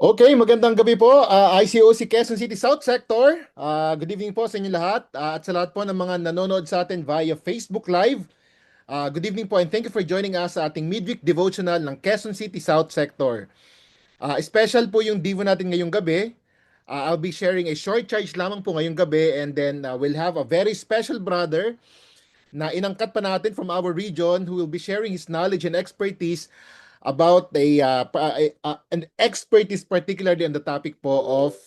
Okay, magandang gabi po. ICOC Quezon City South Sector. Good evening po sa inyo lahat at sa lahat po ng mga nanonood sa atin via Facebook Live. Good evening po and thank you for joining us sa ating midweek devotional ng Quezon City South Sector. Special po yung Devo natin ngayong gabi. I'll be sharing a short charge lamang po ngayong gabi and then we'll have a very special brother na inangkat pa natin from our region who will be sharing his knowledge and expertise about an expertise particularly on the topic po of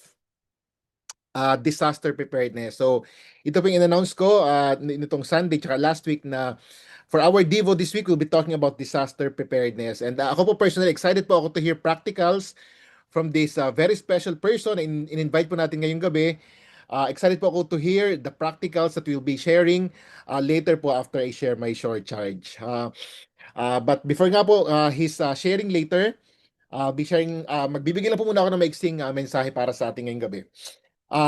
disaster preparedness. So, ito po yung in-announce ko nitong Sunday tsaka last week na for our Devo this week, we'll be talking about disaster preparedness. And ako po personally, excited po ako to hear practicals from this very special person. In-invite po natin ngayong gabi. Excited po ako to hear the practicals that we'll be sharing later po after I share my short charge. But before nga po, his sharing later, magbibigay lang po muna ako ng maiksing mensahe para sa ating ngayong gabi.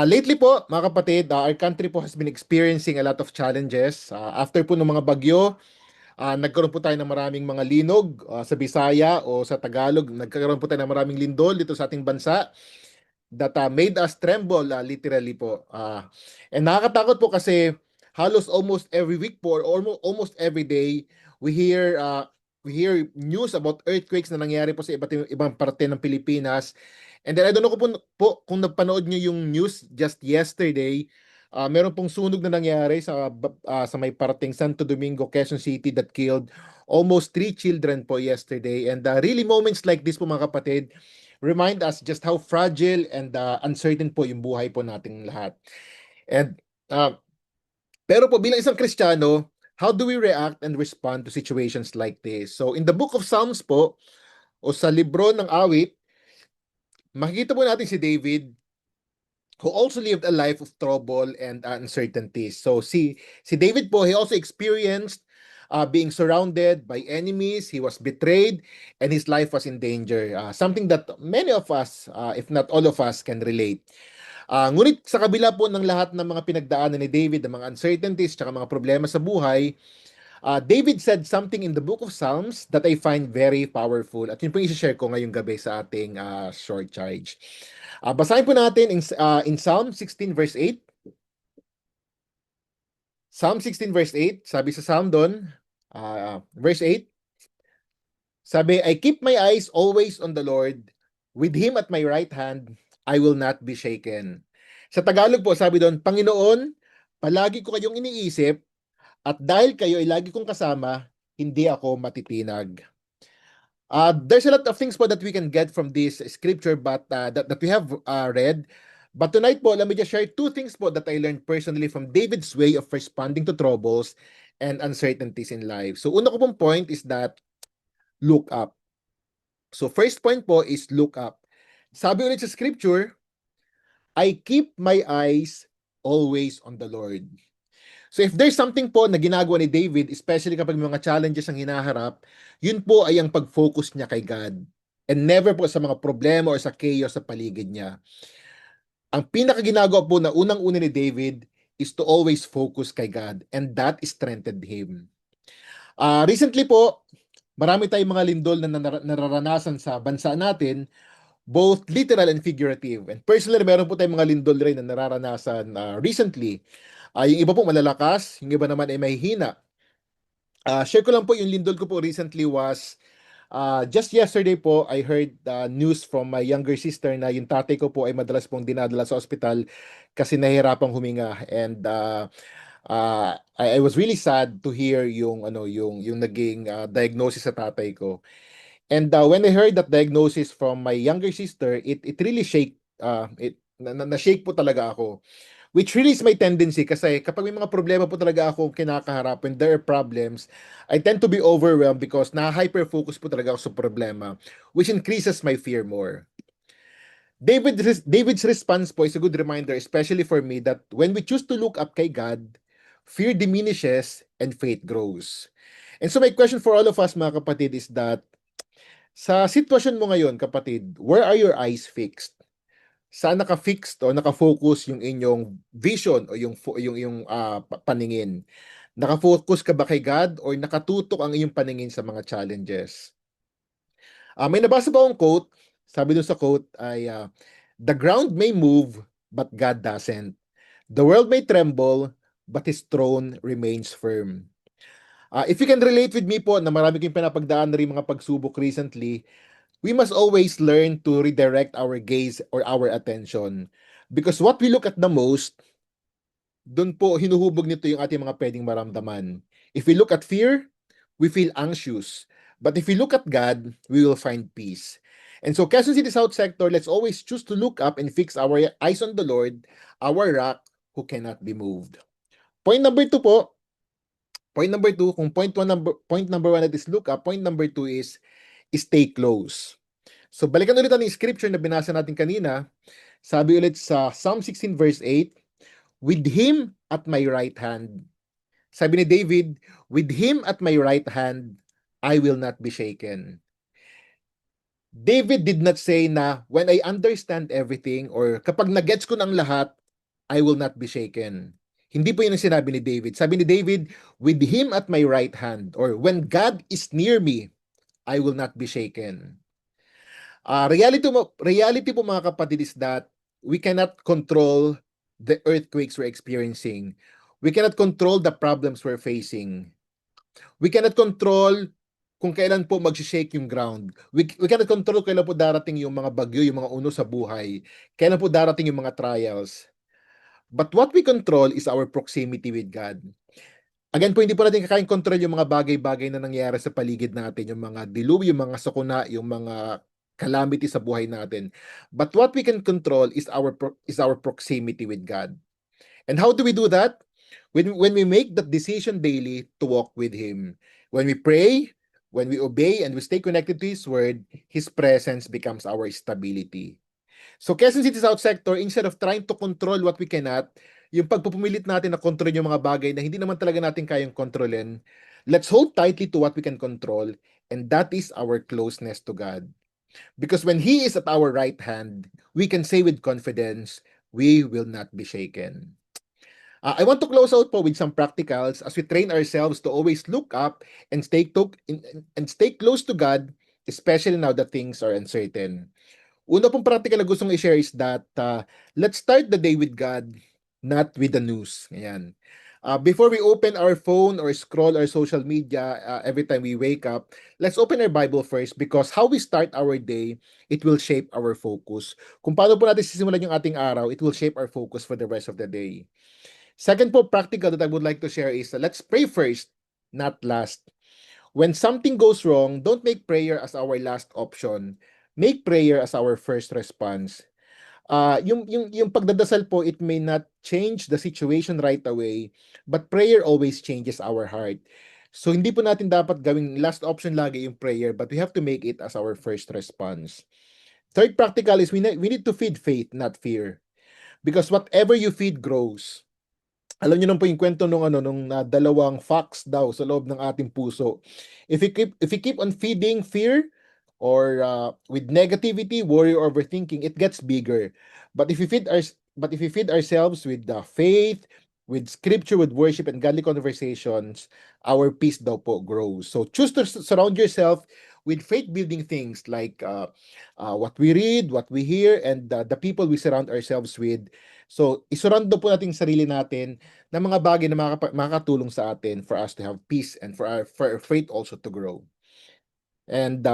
Lately po, mga kapatid, our country po has been experiencing a lot of challenges. After po ng mga bagyo, nagkaroon po tayo ng maraming mga linog sa Bisaya o sa Tagalog. Nagkaroon po tayo ng maraming lindol dito sa ating bansa that made us tremble literally po. And nakakatakot po kasi halos almost every week po or almost every day we hear news about earthquakes na nangyari po sa ibang parte ng Pilipinas. And then I don't know kung napanood niyo yung news just yesterday. Meron pong sunog na nangyari sa may parting Santo Domingo, Quezon City that killed almost 3 children po yesterday. And really moments like this po mga kapatid remind us just how fragile and uncertain po yung buhay po nating lahat. And uh, pero po bilang isang Kristiyano, how do we react and respond to situations like this? So in the book of Psalms po, o sa libro ng awit, makikita po natin si David who also lived a life of trouble and uncertainties. So si David po, he also experienced being surrounded by enemies, he was betrayed, and his life was in danger. Something that many of us, if not all of us, can relate. Ngunit sa kabila po ng lahat ng mga pinagdaanan ni David, ng mga uncertainties, tsaka mga problema sa buhay, David said something in the book of Psalms that I find very powerful. At yun po i-share ko ngayong gabi sa ating short charge. Basahin po natin in Psalm 16 verse 8. Psalm 16 verse 8, sabi sa Psalm doon, verse 8, sabi, I keep my eyes always on the Lord. With Him at my right hand, I will not be shaken. Sa Tagalog po, sabi doon, Panginoon, palagi ko kayong iniisip at dahil kayo ay lagi kong kasama, hindi ako matitinag. There's a lot of things po that we can get from this scripture but that we have read. But tonight po, let me just share two things po that I learned personally from David's way of responding to troubles and uncertainties in life. So una ko pong point is that look up. So first point po is look up. Sabi ulit sa scripture, I keep my eyes always on the Lord. So if there's something po na ginagawa ni David, especially kapag may mga challenges ang hinaharap, yun po ay ang pag-focus niya kay God. And never po sa mga problema or sa chaos sa paligid niya. Ang pinakaginagawa po na unang-una ni David is to always focus kay God. And that strengthened him. Recently po, marami tayong mga lindol na nararanasan sa bansa natin, both literal and figurative. And personally, meron po tayong mga lindol rin na nararanasan recently. Yung iba po malalakas, yung iba naman ay mahihina. Share ko lang po yung lindol ko po recently was just yesterday po, I heard news from my younger sister na yung tatay ko po ay madalas pong dinadala sa ospital kasi nahihirapang huminga. And I was really sad to hear yung naging diagnosis sa tatay ko. And when I heard that diagnosis from my younger sister, it really na-shake po talaga ako. Which really is my tendency kasi kapag may mga problema po talaga ako kinakaharap, when there are problems, I tend to be overwhelmed because na-hyper-focus po talaga ako sa problema, which increases my fear more. David's response po is a good reminder, especially for me, that when we choose to look up kay God, fear diminishes and faith grows. And so my question for all of us, mga kapatid, is that sa sitwasyon mo ngayon, kapatid, where are your eyes fixed? Saan naka-fixed o naka-focus yung inyong vision o yung paningin? Naka-focus ka ba kay God or nakatutok ang iyong paningin sa mga challenges? May nabasa ba akong quote Sabi dun sa quote ay, "The ground may move, but God doesn't. The world may tremble, but His throne remains firm." If you can relate with me po na marami kayong pinapagdaan na rin mga pagsubok recently, we must always learn to redirect our gaze or our attention. Because what we look at the most, dun po hinuhubog nito yung ating mga pwedeng maramdaman. If we look at fear, we feel anxious. But if we look at God, we will find peace. And so, Quezon City South Sector, let's always choose to look up and fix our eyes on the Lord, our rock who cannot be moved. Point number two po, point number two, kung point number one is look up, point number two is stay close. So, balikan ulit ang scripture na binasa natin kanina. Sabi ulit sa Psalm 16 verse 8, "With Him at my right hand." Sabi ni David, "With Him at my right hand, I will not be shaken." David did not say na, "When I understand everything," or "Kapag nagets ko ng lahat, I will not be shaken." Hindi po yun ang sinabi ni David. Sabi ni David, "With Him at my right hand," or "When God is near me, I will not be shaken." Reality po mga kapatid is that we cannot control the earthquakes we're experiencing. We cannot control the problems we're facing. We cannot control kung kailan po mag-shake yung ground. We cannot control kailan po darating yung mga bagyo, yung mga uno sa buhay. Kailan po darating yung mga trials. But what we control is our proximity with God. Again po, hindi po natin kakain control yung mga bagay-bagay na nangyayari sa paligid natin, yung mga dilubyo, yung mga sakuna, yung mga calamity sa buhay natin. But what we can control is our proximity with God. And how do we do that? When we make that decision daily to walk with Him. When we pray, when we obey, and we stay connected to His Word, His presence becomes our stability. So Quezon City South Sector, instead of trying to control what we cannot, yung pagpupumilit natin na kontrol yung mga bagay na hindi naman talaga natin kayang kontrolin, let's hold tightly to what we can control, and that is our closeness to God. Because when He is at our right hand, we can say with confidence, we will not be shaken. I want to close out po with some practicals as we train ourselves to always look up and stay close to God, especially now that things are uncertain. Una pong practical na gustong i-share is that let's start the day with God, not with the news. Ayan. Before we open our phone or scroll our social media every time we wake up, let's open our Bible first because how we start our day, it will shape our focus. Kung paano po natin sisimulan yung ating araw, it will shape our focus for the rest of the day. Second po practical that I would like to share is let's pray first, not last. When something goes wrong, don't make prayer as our last option. Make prayer as our first response. Yung pagdadasal po, it may not change the situation right away, but prayer always changes our heart. So hindi po natin dapat gawing last option lagi yung prayer, but we have to make it as our first response. Third practical is we need to feed faith, not fear. Because whatever you feed grows. Alam niyo naman po yung kwento nung dalawang fox daw sa loob ng ating puso. If we keep on feeding fear or with negativity, worry, or overthinking, it gets bigger. But if we feed ourselves with the faith, with scripture, with worship and godly conversations, our peace daw po grows. So choose to surround yourself with faith-building things like what we read, what we hear, and the people we surround ourselves with. So, isurround po natin sarili natin ng mga bagay na makakatulong sa atin for us to have peace and for our faith also to grow. And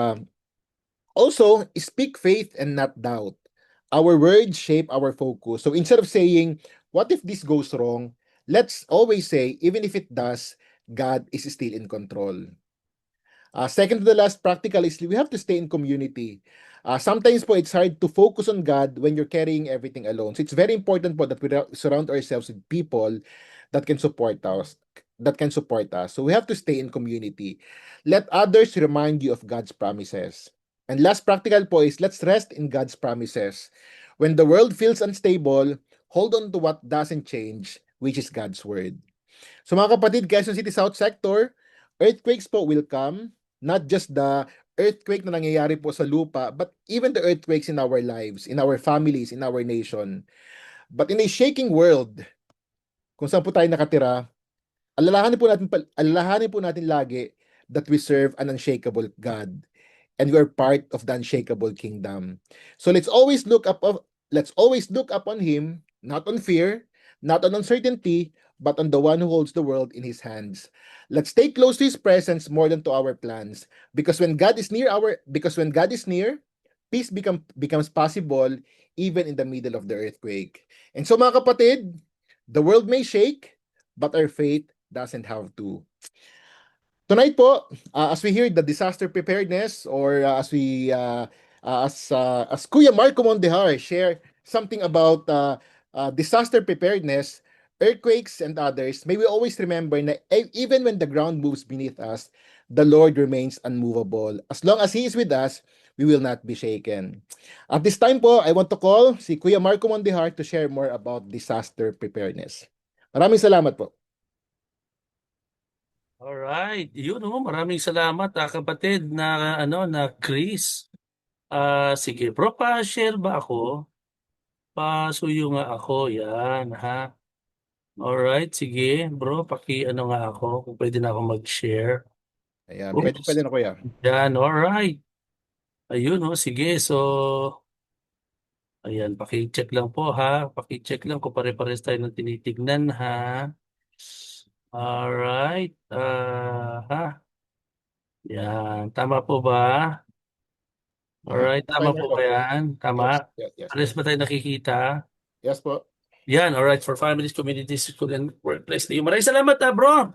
also, speak faith and not doubt. Our words shape our focus. So instead of saying, "What if this goes wrong?" Let's always say, "Even if it does, God is still in control." Second to the last practical is we have to stay in community. Sometimes po it's hard to focus on God when you're carrying everything alone. So it's very important po that we surround ourselves with people that can support us. So we have to stay in community. Let others remind you of God's promises. And last practical po is let's rest in God's promises. When the world feels unstable, hold on to what doesn't change, which is God's word. So mga kapatid, Quezon City South Sector, earthquakes po will come, not just the earthquake na nangyayari po sa lupa, but even the earthquakes in our lives, in our families, in our nation. But in a shaking world, kung saan po tayo nakatira, alalahanin po natin lagi that we serve an unshakable God. and we are part of the unshakable kingdom. So let's always look upon him, not on fear, not on uncertainty, but on the one who holds the world in his hands. Let's stay close to his presence more than to our plans. Because when God is near, peace becomes possible even in the middle of the earthquake. And so mga kapatid, the world may shake, but our faith doesn't have to. Tonight po, as we hear the disaster preparedness, or as Kuya Marco Mondehar share something about disaster preparedness, earthquakes and others, may we always remember na even when the ground moves beneath us, the Lord remains unmovable. As long as He is with us, we will not be shaken. At this time po, I want to call si Kuya Marco Mondehar to share more about disaster preparedness. Maraming salamat po. Alright, yun maraming salamat kapatid na na Chris. Sige bro, pa-share ba ako? Pasuyo nga ako, yan ha. Alright, sige bro, nga ako kung pwede na ako mag-share. Ayan, Oops. pwede na kuya. Yan, alright. Ayun sige. So, ayan, paki-check lang po ha. Paki-check lang kung pare-pares tayo ng tinitignan ha. Alright. Ha. Yan, tama po ba? Alright, Okay, tama po ba Marco. yan? Yes, Tama? yes, yes, Pares yes. ba tayo nakikita? Yes po. Yan, alright, for families, communities, school, and workplace. Maraming salamat bro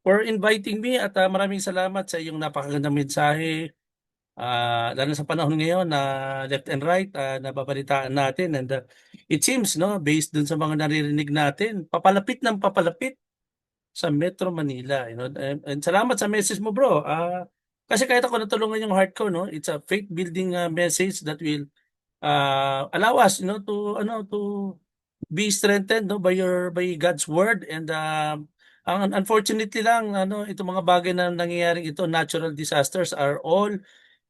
for inviting me at maraming salamat sa iyong napakagandang mensahe. Lalo sa panahon ngayon na left and right, nababalitaan natin, and it seems based dun sa mga naririnig natin, papalapit ng papalapit sa Metro Manila, and salamat sa message mo bro. Kasi kahit ako natulungan yung heart ko, it's a faith building message that will allow us to be strengthened by God's word, and ang unfortunately lang itong mga bagay na nangyayaring ito, natural disasters are all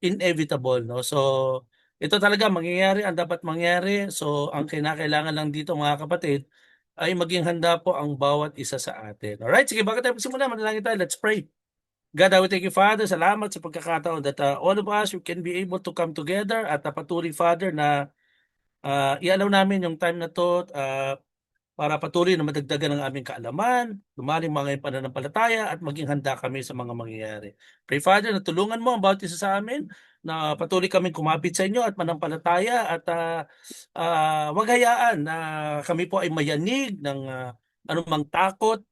inevitable, so ito talaga mangyayari, ang dapat mangyari. So ang kinakailangan lang dito mga kapatid ay maging handa po ang bawat isa sa atin. Alright, sige, bago tayo magsimula, manalangin tayo. Let's pray. God, I will thank you, Father. Salamat sa pagkakataon that all of us we can be able to come together at patuloy, Father, na i-allow namin yung time na to para patuloy na madagdagan ang aming kaalaman, lumalim mga pananampalataya, at maging handa kami sa mga mangyayari. Pray, Father, na tulungan mo ang bawat isa sa amin, na patuloy kaming kumapit sa inyo at manampalataya, at wag hayaan na kami po ay mayanig ng anumang takot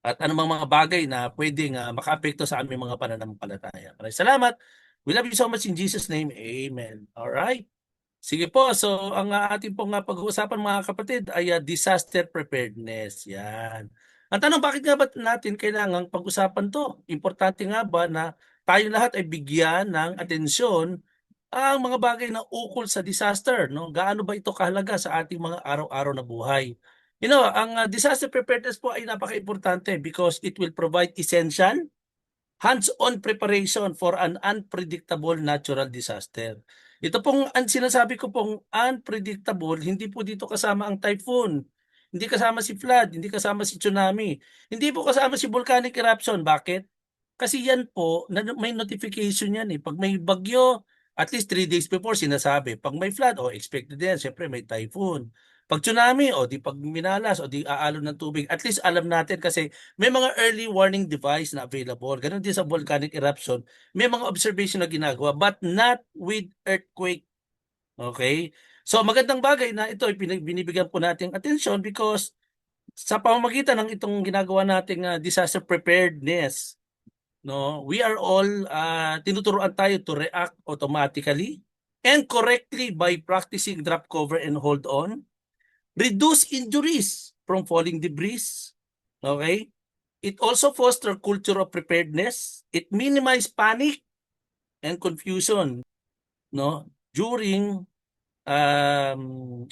at anumang mga bagay na pwedeng makaapekto sa aming mga pananampalataya. Maraming salamat. We love you so much in Jesus' name. Amen. All right. Sige po, so ang ating pong pag-uusapan mga kapatid ay disaster preparedness. Yan. Ang tanong, bakit nga ba natin kailangang pag-usapan to? Importante nga ba na tayo lahat ay bigyan ng atensyon ang mga bagay na ukol sa disaster? Gaano ba ito kahalaga sa ating mga araw-araw na buhay? Ang disaster preparedness po ay napaka-importante because it will provide essential hands-on preparation for an unpredictable natural disaster. Ito pong ang sinasabi ko pong unpredictable, hindi po dito kasama ang typhoon, hindi kasama si flood, hindi kasama si tsunami, hindi po kasama si volcanic eruption. Bakit? Kasi yan po, may notification yan eh. Pag may bagyo, at least 3 days before sinasabi. Pag may flood, expected yan. Siyempre may typhoon. Pag tsunami, di pag minalas, di aalon ng tubig, at least alam natin kasi may mga early warning device na available. Ganon din sa volcanic eruption. May mga observation na ginagawa, but not with earthquake. Okay? So magandang bagay na ito ay binibigyan po natin attention because sa pamamagitan ng itong ginagawa nating disaster preparedness, we are all tinuturuan tayo to react automatically and correctly by practicing drop, cover, and hold on. Reduce injuries from falling debris. Okay? It also foster culture of preparedness. It minimize panic and confusion, during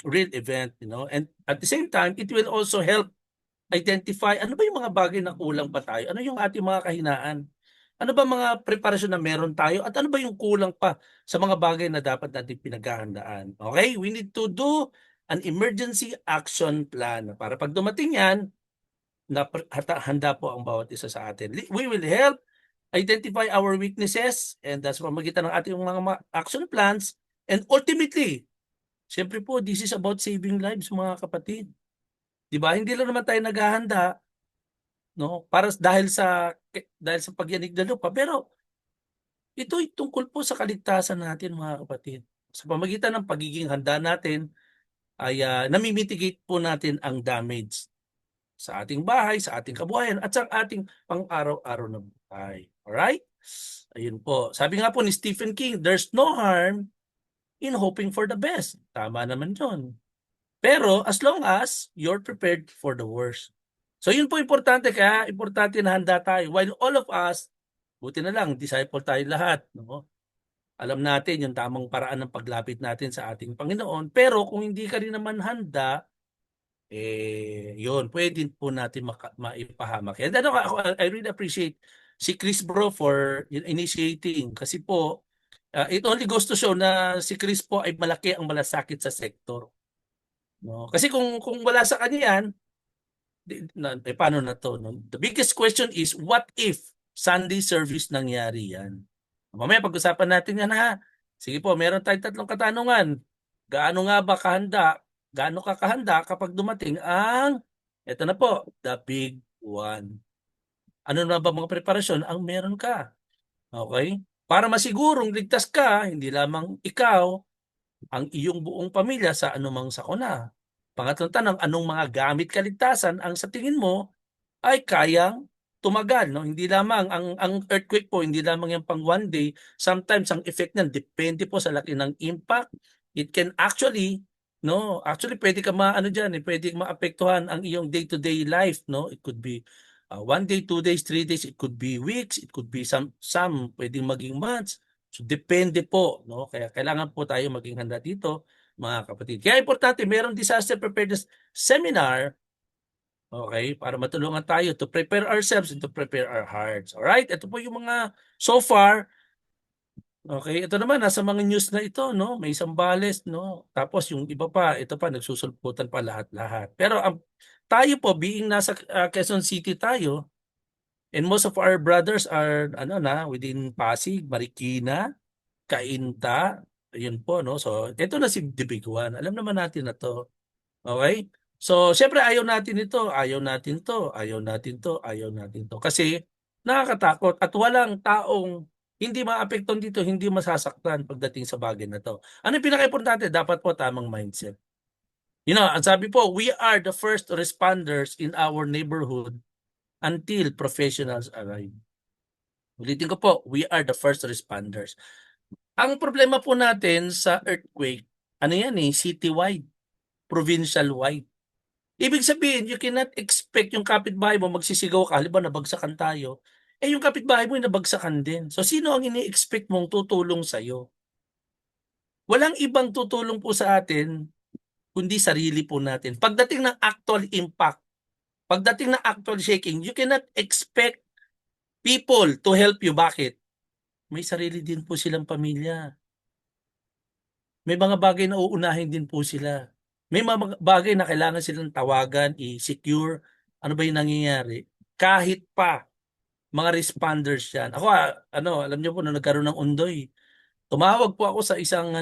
real event, and at the same time, it will also help identify ano ba yung mga bagay na kulang pa tayo, ano yung ating mga kahinaan, ano ba mga preparasyon na meron tayo, at ano ba yung kulang pa sa mga bagay na dapat natin pinaghahandaan. Okay? We need to do an emergency action plan para pag dumating yan, handa po ang bawat isa sa atin. We will help identify our weaknesses, and that's pamagitan ng ating mga action plans, and ultimately, siyempre po, this is about saving lives, mga kapatid. Di ba? Hindi lang naman tayo naghahanda, no? Para dahil sa pagyanig ng lupa, pero ito'y tungkol po sa kaligtasan natin, mga kapatid. Sa pamagitan ng pagiging handa natin ay namimitigate po natin ang damage sa ating bahay, sa ating kabuhayan, at sa ating pang-araw-araw na buhay. Alright? Ayun po. Sabi nga po ni Stephen King, there's no harm in hoping for the best. Tama naman yun. Pero as long as you're prepared for the worst. So yun po importante, kaya importante na handa tayo. While all of us, buti na lang, disciple tayo lahat. No? Alam natin yung tamang paraan ng paglapit natin sa ating Panginoon. Pero kung hindi ka rin naman handa, yun, pwede po natin maipahamak. And ano, I really appreciate si Chris Bro for initiating. Kasi po, it only goes to show na si Chris po ay malaki ang malasakit sa sektor. No? Kasi kung wala sa kanya yan, paano na to? No? The biggest question is, what if Sunday service nangyari yan? Mamaya pag-usapan natin yan ha. Sige po, meron tayong 3 katanungan. Gaano nga ba kahanda? Gaano ka kahanda kapag dumating eto na po, the big one. Ano na ba mga preparasyon ang meron ka? Okay? Para masigurong ligtas ka, hindi lamang ikaw, ang iyong buong pamilya sa anumang sakuna. Pangatlong tanong, anong mga gamit kaligtasan ang sa tingin mo ay kayang tumagal, no? Hindi lamang ang earthquake po, hindi lamang yung pang one day. Sometimes ang effect niyan depende po sa laki ng impact. It can actually, no, actually pwede ka pwede maapektuhan ang iyong day-to-day life, no? It could be 1 day, 2 days, 3 days, it could be weeks, it could be some pwedeng maging months. So depende po, no? Kaya kailangan po tayo maging handa dito, mga kapatid. Kaya importante, mayroong disaster preparedness seminar. Okay, para matulungan tayo to prepare ourselves and to prepare our hearts. All right? Ito po yung mga so far. Okay, ito naman nasa mga news na ito, no? May Zambales, no? Tapos yung iba pa, ito pa nagsusulputan pa lahat-lahat. Pero tayo po being nasa Quezon City tayo, and most of our brothers are within Pasig, Marikina, Cainta, ayun po, no? So, ito na si The Big One. Alam naman natin na to. Okay? So, syempre ayaw natin ito, ayaw natin to, ayaw natin to, ayaw natin to. Kasi nakakatakot at walang taong hindi maapektuhan dito, hindi masasaktan pagdating sa bagay na to. Ano yung pinaka-importante? Dapat po tamang mindset. You know, ang sabi po, we are the first responders in our neighborhood until professionals arrive. Ulitin ko po, we are the first responders. Ang problema po natin sa earthquake, citywide, provincial-wide. Ibig sabihin, you cannot expect yung kapitbahay mo magsisigaw ka, halimbawa nabagsakan tayo, yung kapitbahay mo yung nabagsakan din. So sino ang ini-expect mong tutulong sa'yo? Walang ibang tutulong po sa atin, kundi sarili po natin. Pagdating ng actual impact, pagdating ng actual shaking, you cannot expect people to help you. Bakit? May sarili din po silang pamilya. May mga bagay na uunahin din po sila. May mga bagay na kailangan silang tawagan, i-secure. Ano ba yung nangyayari? Kahit pa, mga responders yan. Ako, alam niyo po na nagkaroon ng undoy. Tumawag po ako sa isang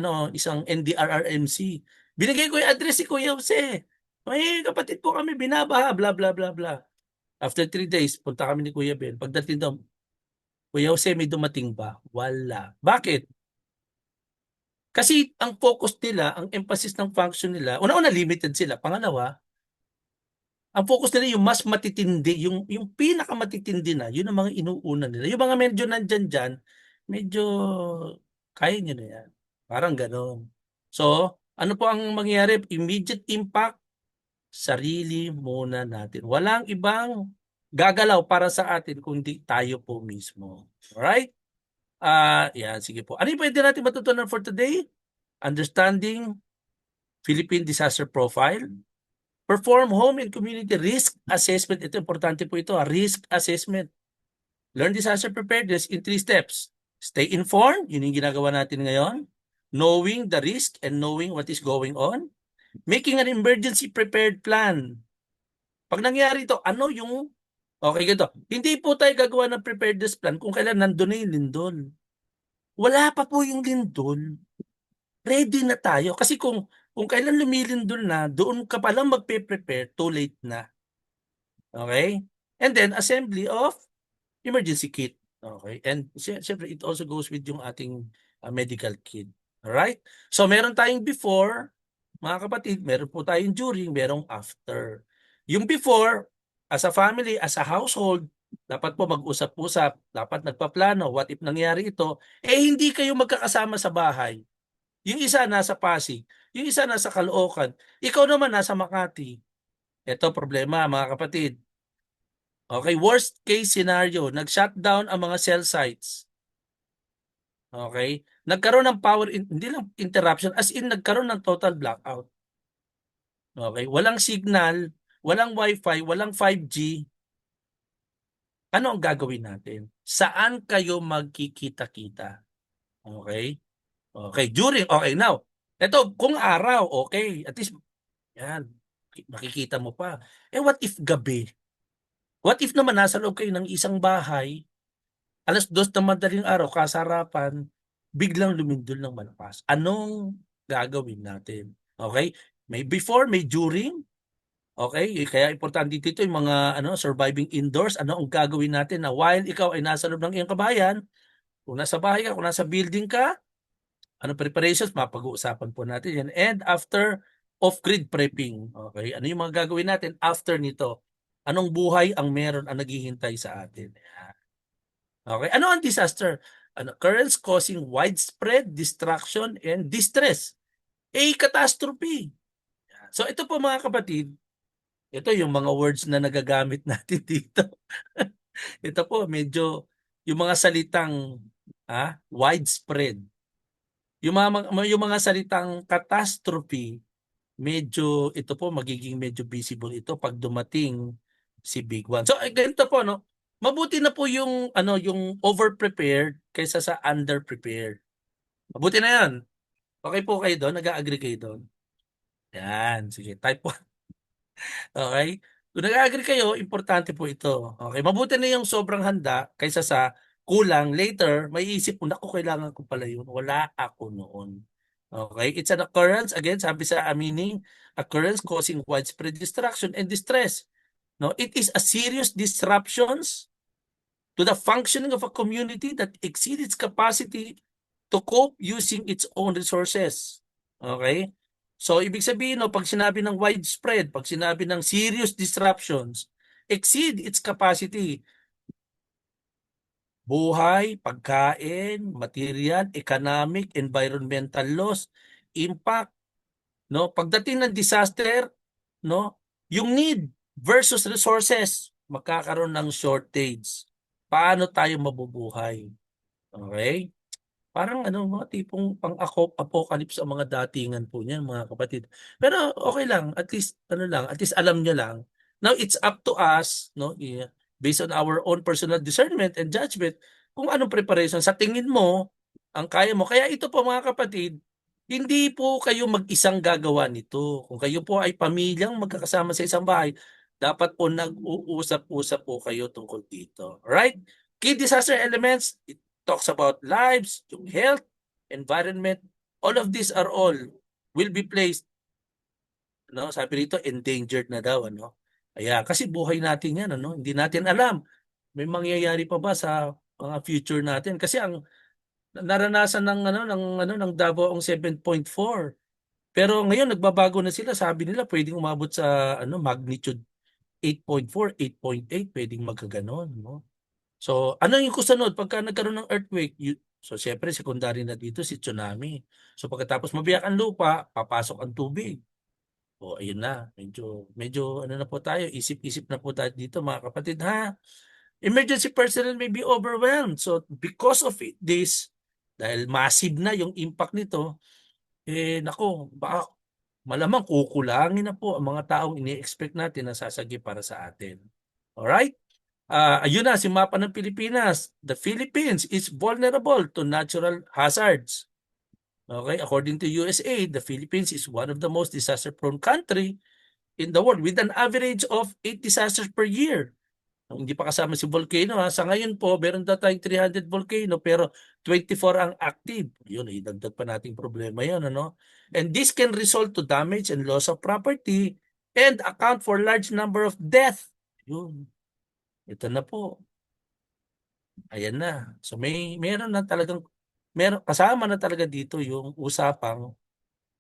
NDRRMC. Binigay ko yung address si Kuya Jose. May kapatid po kami, binabaha, bla bla bla bla. After 3 days, punta kami ni Kuya Ben. Pagdating daw, Kuya Jose, may dumating ba? Wala. Bakit? Kasi ang focus nila, ang emphasis ng function nila, una-una limited sila. Pangalawa, ang focus nila yung mas matitindi, yung pinakamatitindi na, yun ang mga inuuna nila. Yung mga medyo nandyan dyan, medyo kaya nyo na yan. Parang gano'n. So, ano po ang mangyayari? Immediate impact, sarili muna natin. Walang ibang gagalaw para sa atin kundi tayo po mismo. Alright? Yan, sige po. Ano yung pwede natin matutunan for today? Understanding Philippine Disaster Profile. Perform home and community risk assessment. Ito, importante po ito, risk assessment. Learn disaster preparedness in 3 steps. Stay informed, yun yung ginagawa natin ngayon. Knowing the risk and knowing what is going on. Making an emergency prepared plan. Pag nangyari ito, ano yung Okay, ganito. Hindi po tayo gagawa ng preparedness plan kung kailan nandun na yung lindol. Wala pa po yung lindol. Ready na tayo. Kasi kung kailan lumilindol na, doon ka palang magpe-prepare, too late na. Okay? And then, assembly of emergency kit. Okay? And syempre, it also goes with yung ating medical kit. Alright? So, meron tayong before, mga kapatid, meron po tayong during, merong after. Yung before, as a family, as a household, dapat po mag-usap-usap, dapat nagpaplano, what if nangyari ito, hindi kayo magkakasama sa bahay. Yung isa nasa Pasig, yung isa nasa Caloocan, ikaw naman nasa Makati. Ito problema, mga kapatid. Okay, worst case scenario, nag-shutdown ang mga cell sites. Okay? Nagkaroon ng hindi lang interruption, as in nagkaroon ng total blackout. Okay? Walang signal, walang wifi, walang 5G. Ano ang gagawin natin? Saan kayo magkikita-kita? Okay? Okay, during, okay, now. Ito, kung araw, okay, at least, yan, makikita mo pa. What if gabi? What if naman nasa loob kayo ng isang bahay, 2:00 ng madaling araw, kasarapan, biglang lumindol ng malakas. Anong gagawin natin? Okay? May before, may during. Okay? Kaya importante dito yung mga surviving indoors. Ano ang gagawin natin na while ikaw ay nasa loob ng iyong kabayan, kung nasa bahay ka, kung nasa building ka, ano preparations, mapag-uusapan po natin yan. And after off-grid prepping, okay? Ano yung mga gagawin natin after nito? Anong buhay ang meron ang naghihintay sa atin? Okay, ano ang disaster? Occurrence causing widespread destruction and distress. Catastrophe. So ito po mga kapatid, ito yung mga words na nagagamit natin dito. Ito po medyo yung mga salitang widespread. Yung mga salitang catastrophe, medyo ito po magiging medyo visible ito pag dumating si Big One. So ganito po no. Mabuti na po yung yung over-prepared kaysa sa under-prepared. Mabuti na 'yan. Okay po kayo doon? Nag-a-agree kayo doon? Yan, sige. Type 1. Okay? Kung nag-a-agree kayo, importante po ito. Okay, mabuti na yung sobrang handa kaysa sa kulang later, may isip mo, naku, kailangan ko pala yun. Wala ako noon. Okay? It's an occurrence, again, sabi sa meaning, occurrence causing widespread destruction and distress. No, it is a serious disruptions to the functioning of a community that exceeds its capacity to cope using its own resources. Okay? So, ibig sabihin, no, pag sinabi ng widespread, pag sinabi ng serious disruptions, exceed its capacity. Buhay, pagkain, material, economic, environmental loss, impact, no? Pagdating ng disaster, no, yung need versus resources, magkakaroon ng shortage. Paano tayo mabubuhay? Okay? Parang mga tipong pang-apocalypse ang mga datingan po niyan, mga kapatid. Pero okay lang, at least at least alam niyo lang. Now it's up to us, no, based on our own personal discernment and judgment, kung anong preparation sa tingin mo ang kaya mo. Kaya ito po mga kapatid, hindi po kayo mag-isang gagawa nito. Kung kayo po ay pamilyang magkakasama sa isang bahay, dapat po nag-uusap-usap po kayo tungkol dito. Alright? Key disaster elements, talks about lives, yung health, environment, all of these are all will be placed, sabi rito, endangered na daw, kasi buhay natin yan, hindi natin alam, may mangyayari pa ba sa mga future natin, kasi ang naranasan ng Davao ang 7.4, pero ngayon nagbabago na sila, sabi nila pwedeng umabot sa magnitude 8.4, 8.8, pwedeng magkaganon, no? So, ano yung kusunod pagka nagkaroon ng earthquake? So, siyempre, secondary na dito si tsunami. So, pagkatapos mabiyak ang lupa, papasok ang tubig. O, ayun na. Medyo na po tayo. Isip-isip na po tayo dito, mga kapatid, ha? Emergency personnel may be overwhelmed. So, because of this, dahil massive na yung impact nito, nako, baka malamang kukulangin na po ang mga taong ini-expect natin na sasagi para sa atin. Alright? Ayun na, si mapa ng Pilipinas. The Philippines is vulnerable to natural hazards. Okay, according to USAID, the Philippines is one of the most disaster-prone country in the world with an average of 8 disasters per year. Hindi pa kasama si volcano ha. Sa ngayon po, meron na tayong 300 volcano pero 24 ang active. Yun, idagdag pa nating problema yun, ano? And this can result to damage and loss of property and account for large number of death. Yun. Ito na po. Ayan na. So meron na talagang kasama na talaga dito yung usapang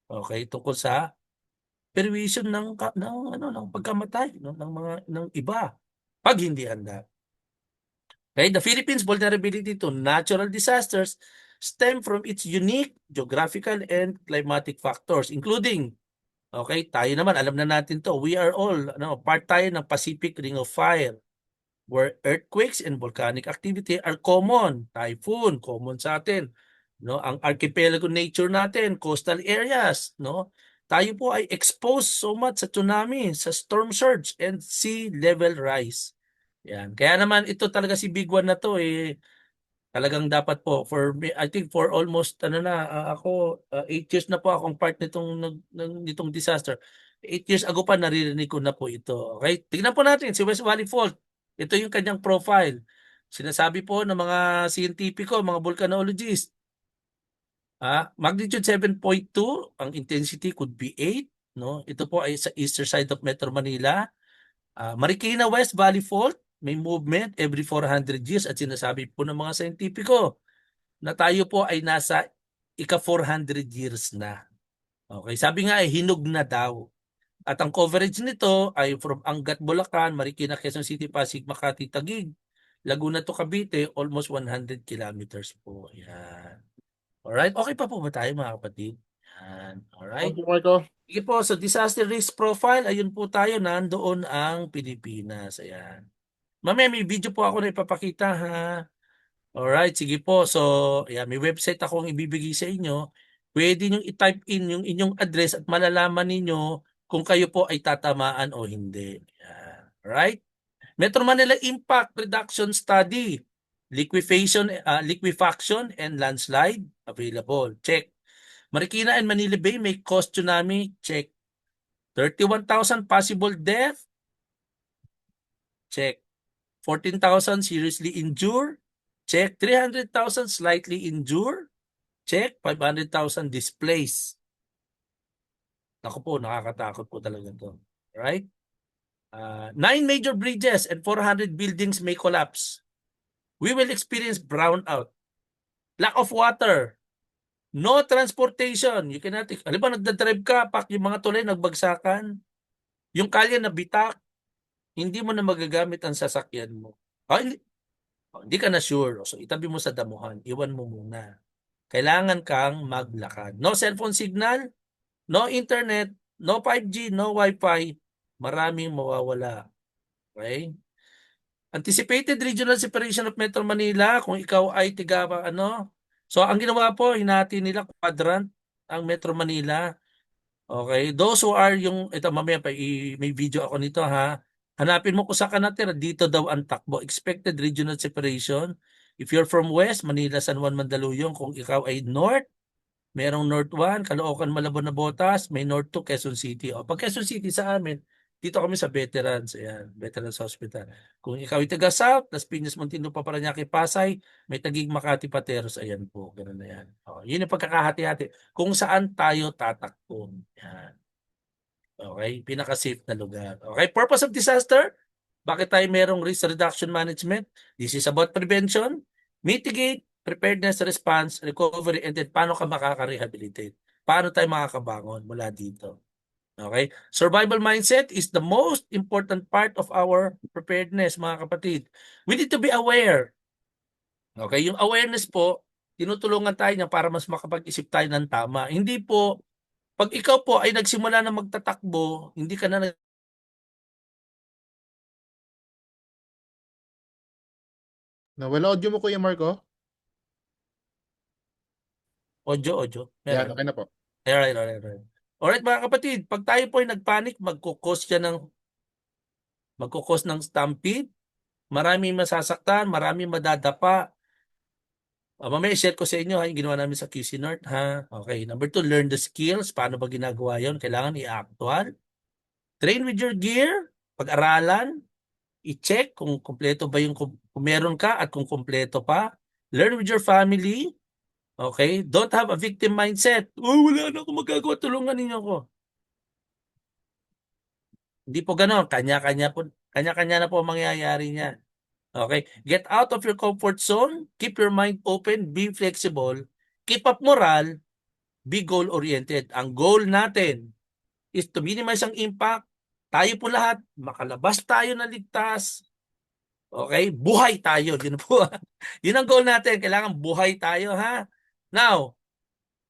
okay tungkol sa perwisyon ng pagkamatay ng mga ng iba pag hindi handa. Okay, the Philippines' vulnerability to natural disasters stem from its unique geographical and climatic factors, including, okay, tayo naman, alam na natin to, we are all, part tayo ng Pacific Ring of Fire, where earthquakes and volcanic activity are common. Typhoon, common sa atin. No, ang archipelago nature natin, coastal areas, no? Tayo po ay exposed so much sa tsunami, sa storm surge, and sea level rise. Yan. Kaya naman ito talaga si Big One na to talagang dapat po for me, I think for almost ako 8 years na po akong part nitong disaster. 8 years ago pa naririnig ko na po ito. Okay? Tingnan po natin si West Valley Fault. Ito yung kanyang profile. Sinasabi po ng mga scientifico, mga volcanologist, magnitude 7.2, ang intensity could be 8, no? Ito po ay sa eastern side of Metro Manila. Marikina West Valley Fault, may movement every 400 years at sinasabi po ng mga scientifico na tayo po ay nasa ika-400 years na. Okay, sabi nga ay hinog na daw. At ang coverage nito ay from Angat, Bulacan, Marikina, Quezon City, Pasig, Makati, Taguig, Laguna to Cavite, almost 100 kilometers po. Yan. Alright, okay pa po ba tayo mga kapatid? Yan. Alright. Thank you, Marco. Sige po, so disaster risk profile, ayun po tayo, nandoon ang Pilipinas. Ayan. Mamaya may video po ako na ipapakita ha. Alright, sige po. So, ayan, may website akong ibibigay sa inyo. Pwede nyo i-type in yung inyong address at malalaman ninyo kung kayo po ay tatamaan o hindi. Ayan. Alright? Metro Manila Impact Reduction Study. Liquefaction and landslide available. Check. Marikina and Manila Bay may cause tsunami. Check. 31,000 possible death. Check. 14,000 seriously injured. Check. 300,000 slightly injured. Check. 500,000 displaced. Naku po, nakakatakot po talaga to. Right? 9 major bridges and 400 buildings may collapse. We will experience brownout. Lack of water. No transportation. You cannot, alam ba, nagdadrive ka, yung mga tulay nagbagsakan, yung kalye na bitak, hindi mo na magagamit ang sasakyan mo. Hindi ka na sure. So, itabi mo sa damuhan. Iwan mo muna. Kailangan kang maglakad. No cellphone signal, no internet, no 5G, no Wi-Fi. Maraming mawawala. Okay? Anticipated regional separation of Metro Manila, kung ikaw ay So, ang ginawa po, hinati nila quadrant ang Metro Manila. Okay? Those who are ito mamaya pa, may video ako nito ha. Hanapin mo kung saan ka natira, dito daw ang takbo. Expected regional separation. If you're from West, Manila, San Juan, Mandaluyong, kung ikaw ay North, merong North 1, Caloocan, Malabon na Botas, may North 2, Quezon City. O, pag Quezon City sa amin, dito kami sa Veterans, ayan, Veterans Hospital. Kung ikaw ay taga South, Las Piñas, Muntinlupa, Parañaque, Pasay, may Taguig, Makati, Pateros, ayan po, ganoon na yan. O, yun yung pagkakahati-hati. Kung saan tayo tatakbo. Yan. Okay, pinaka-safe na lugar. Okay, purpose of disaster? Bakit tayo merong risk reduction management? This is about prevention, mitigate, preparedness, response, recovery, and then paano ka makaka-rehabilitate? Paano tayo makakabangon mula dito? Okay? Survival mindset is the most important part of our preparedness, mga kapatid. We need to be aware. Okay? Yung awareness po, tinutulungan tayo niya para mas makapag-isip tayo ng tama. Hindi po, pag ikaw po ay nagsimula na magtatakbo, hindi ka na Nawala audio mo, Kuya Marco? audio. Yan, Meron. okay na po. Alright. Alright mga kapatid, pag tayo po ay nagpanic, magkukos ng stampede, maraming masasaktan, maraming madadapa. Mamaya share ko sa inyo yung ginawa namin sa QC North ha. Okay, number 2, learn the skills. Paano ba ginagawa yon? Kailangan i-actual. Train with your gear, pag-aralan. I-check kung kumpleto ba yung kung meron ka at kung kumpleto pa. Learn with your family. Okay? Don't have a victim mindset. Oh, wala na akong magagawa. Tulungan ninyo ako. Hindi po gano'n. Kanya-kanya na po ang mangyayari niyan. Okay? Get out of your comfort zone. Keep your mind open. Be flexible. Keep up moral. Be goal-oriented. Ang goal natin is to minimize ang impact. Tayo po lahat, makalabas tayo na ligtas. Okay? Buhay tayo. Yun po. Yun ang goal natin. Kailangan buhay tayo, ha? Now,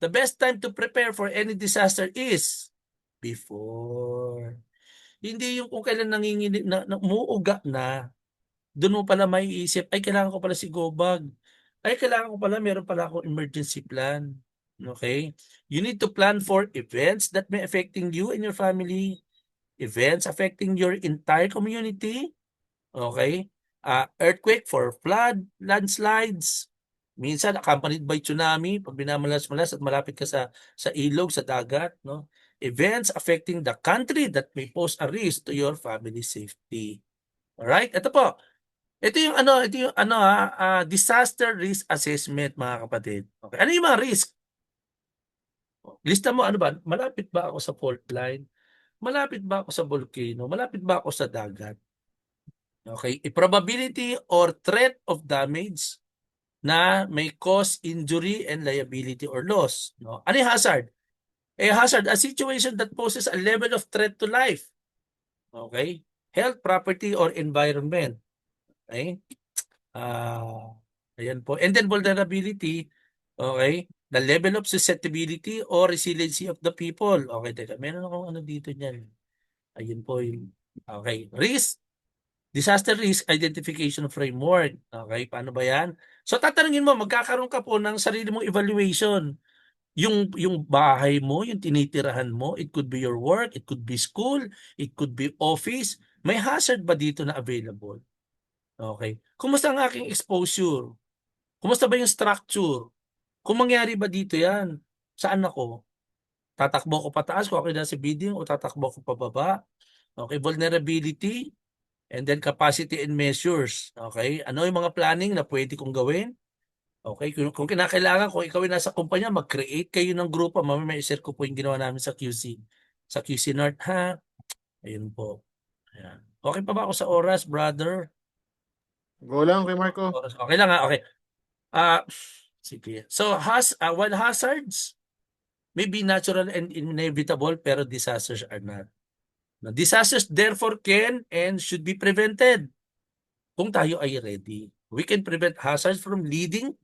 the best time to prepare for any disaster is before. Hindi yung kung kailan nanginginig na umuuga na, doon mo pala maiisip, ay kailangan ko pala si go bag. Ay kailangan ko pala, meron pala akong emergency plan. Okay? You need to plan for events that may affecting you and your family, events affecting your entire community. Okay? Earthquake for flood, landslides, minsan accompanied by tsunami pag binamalas-malas at malapit ka sa ilog, sa dagat, no? Events affecting the country that may pose a risk to your family safety. Alright? Ito po. Ito yung disaster risk assessment, mga kapatid. Okay. Ano yung mga risk? Lista mo, ano ba? Malapit ba ako sa fault line? Malapit ba ako sa volcano? Malapit ba ako sa dagat? Okay, a probability or threat of damage na may cause injury and liability or loss. No? Ano yung hazard? A hazard, a situation that poses a level of threat to life. Okay? Health, property, or environment. Okay? Ayan po. And then vulnerability, okay? The level of susceptibility or resiliency of the people. Okay, teka. Meron akong ano dito niyan. Ayun po yung, okay. Risk, disaster risk identification framework. Okay, paano ba yan? So tatanungin mo, magkakaroon ka po ng sarili mong evaluation. Yung bahay mo, yung tinitirahan mo, it could be your work, it could be school, it could be office. May hazard ba dito na available? Okay. Kumusta ang aking exposure? Kumusta ba yung structure? Kung mangyari ba dito yan, saan ako? Tatakbo ko pataas kung ako nasa bidding o tatakbo ko pababa? Okay, vulnerability, and then capacity and measures. Okay? Ano yung mga planning na pwede kong gawin? Okay? Kung kinakailangan, kung ikaw ay nasa kumpanya, mag-create kayo ng grupo. Mamaya may share ko po yung ginawa namin sa QC. Sa QC North, ha? Ayun po. Ayan. Okay pa ba ako sa oras, brother? Go lang kay Marco. Oras. Okay lang, ha? Okay. Ah, sige. So, while hazards may be natural and inevitable, pero disasters are not. Now, disasters therefore can and should be prevented kung tayo ay ready. We can prevent hazards from leading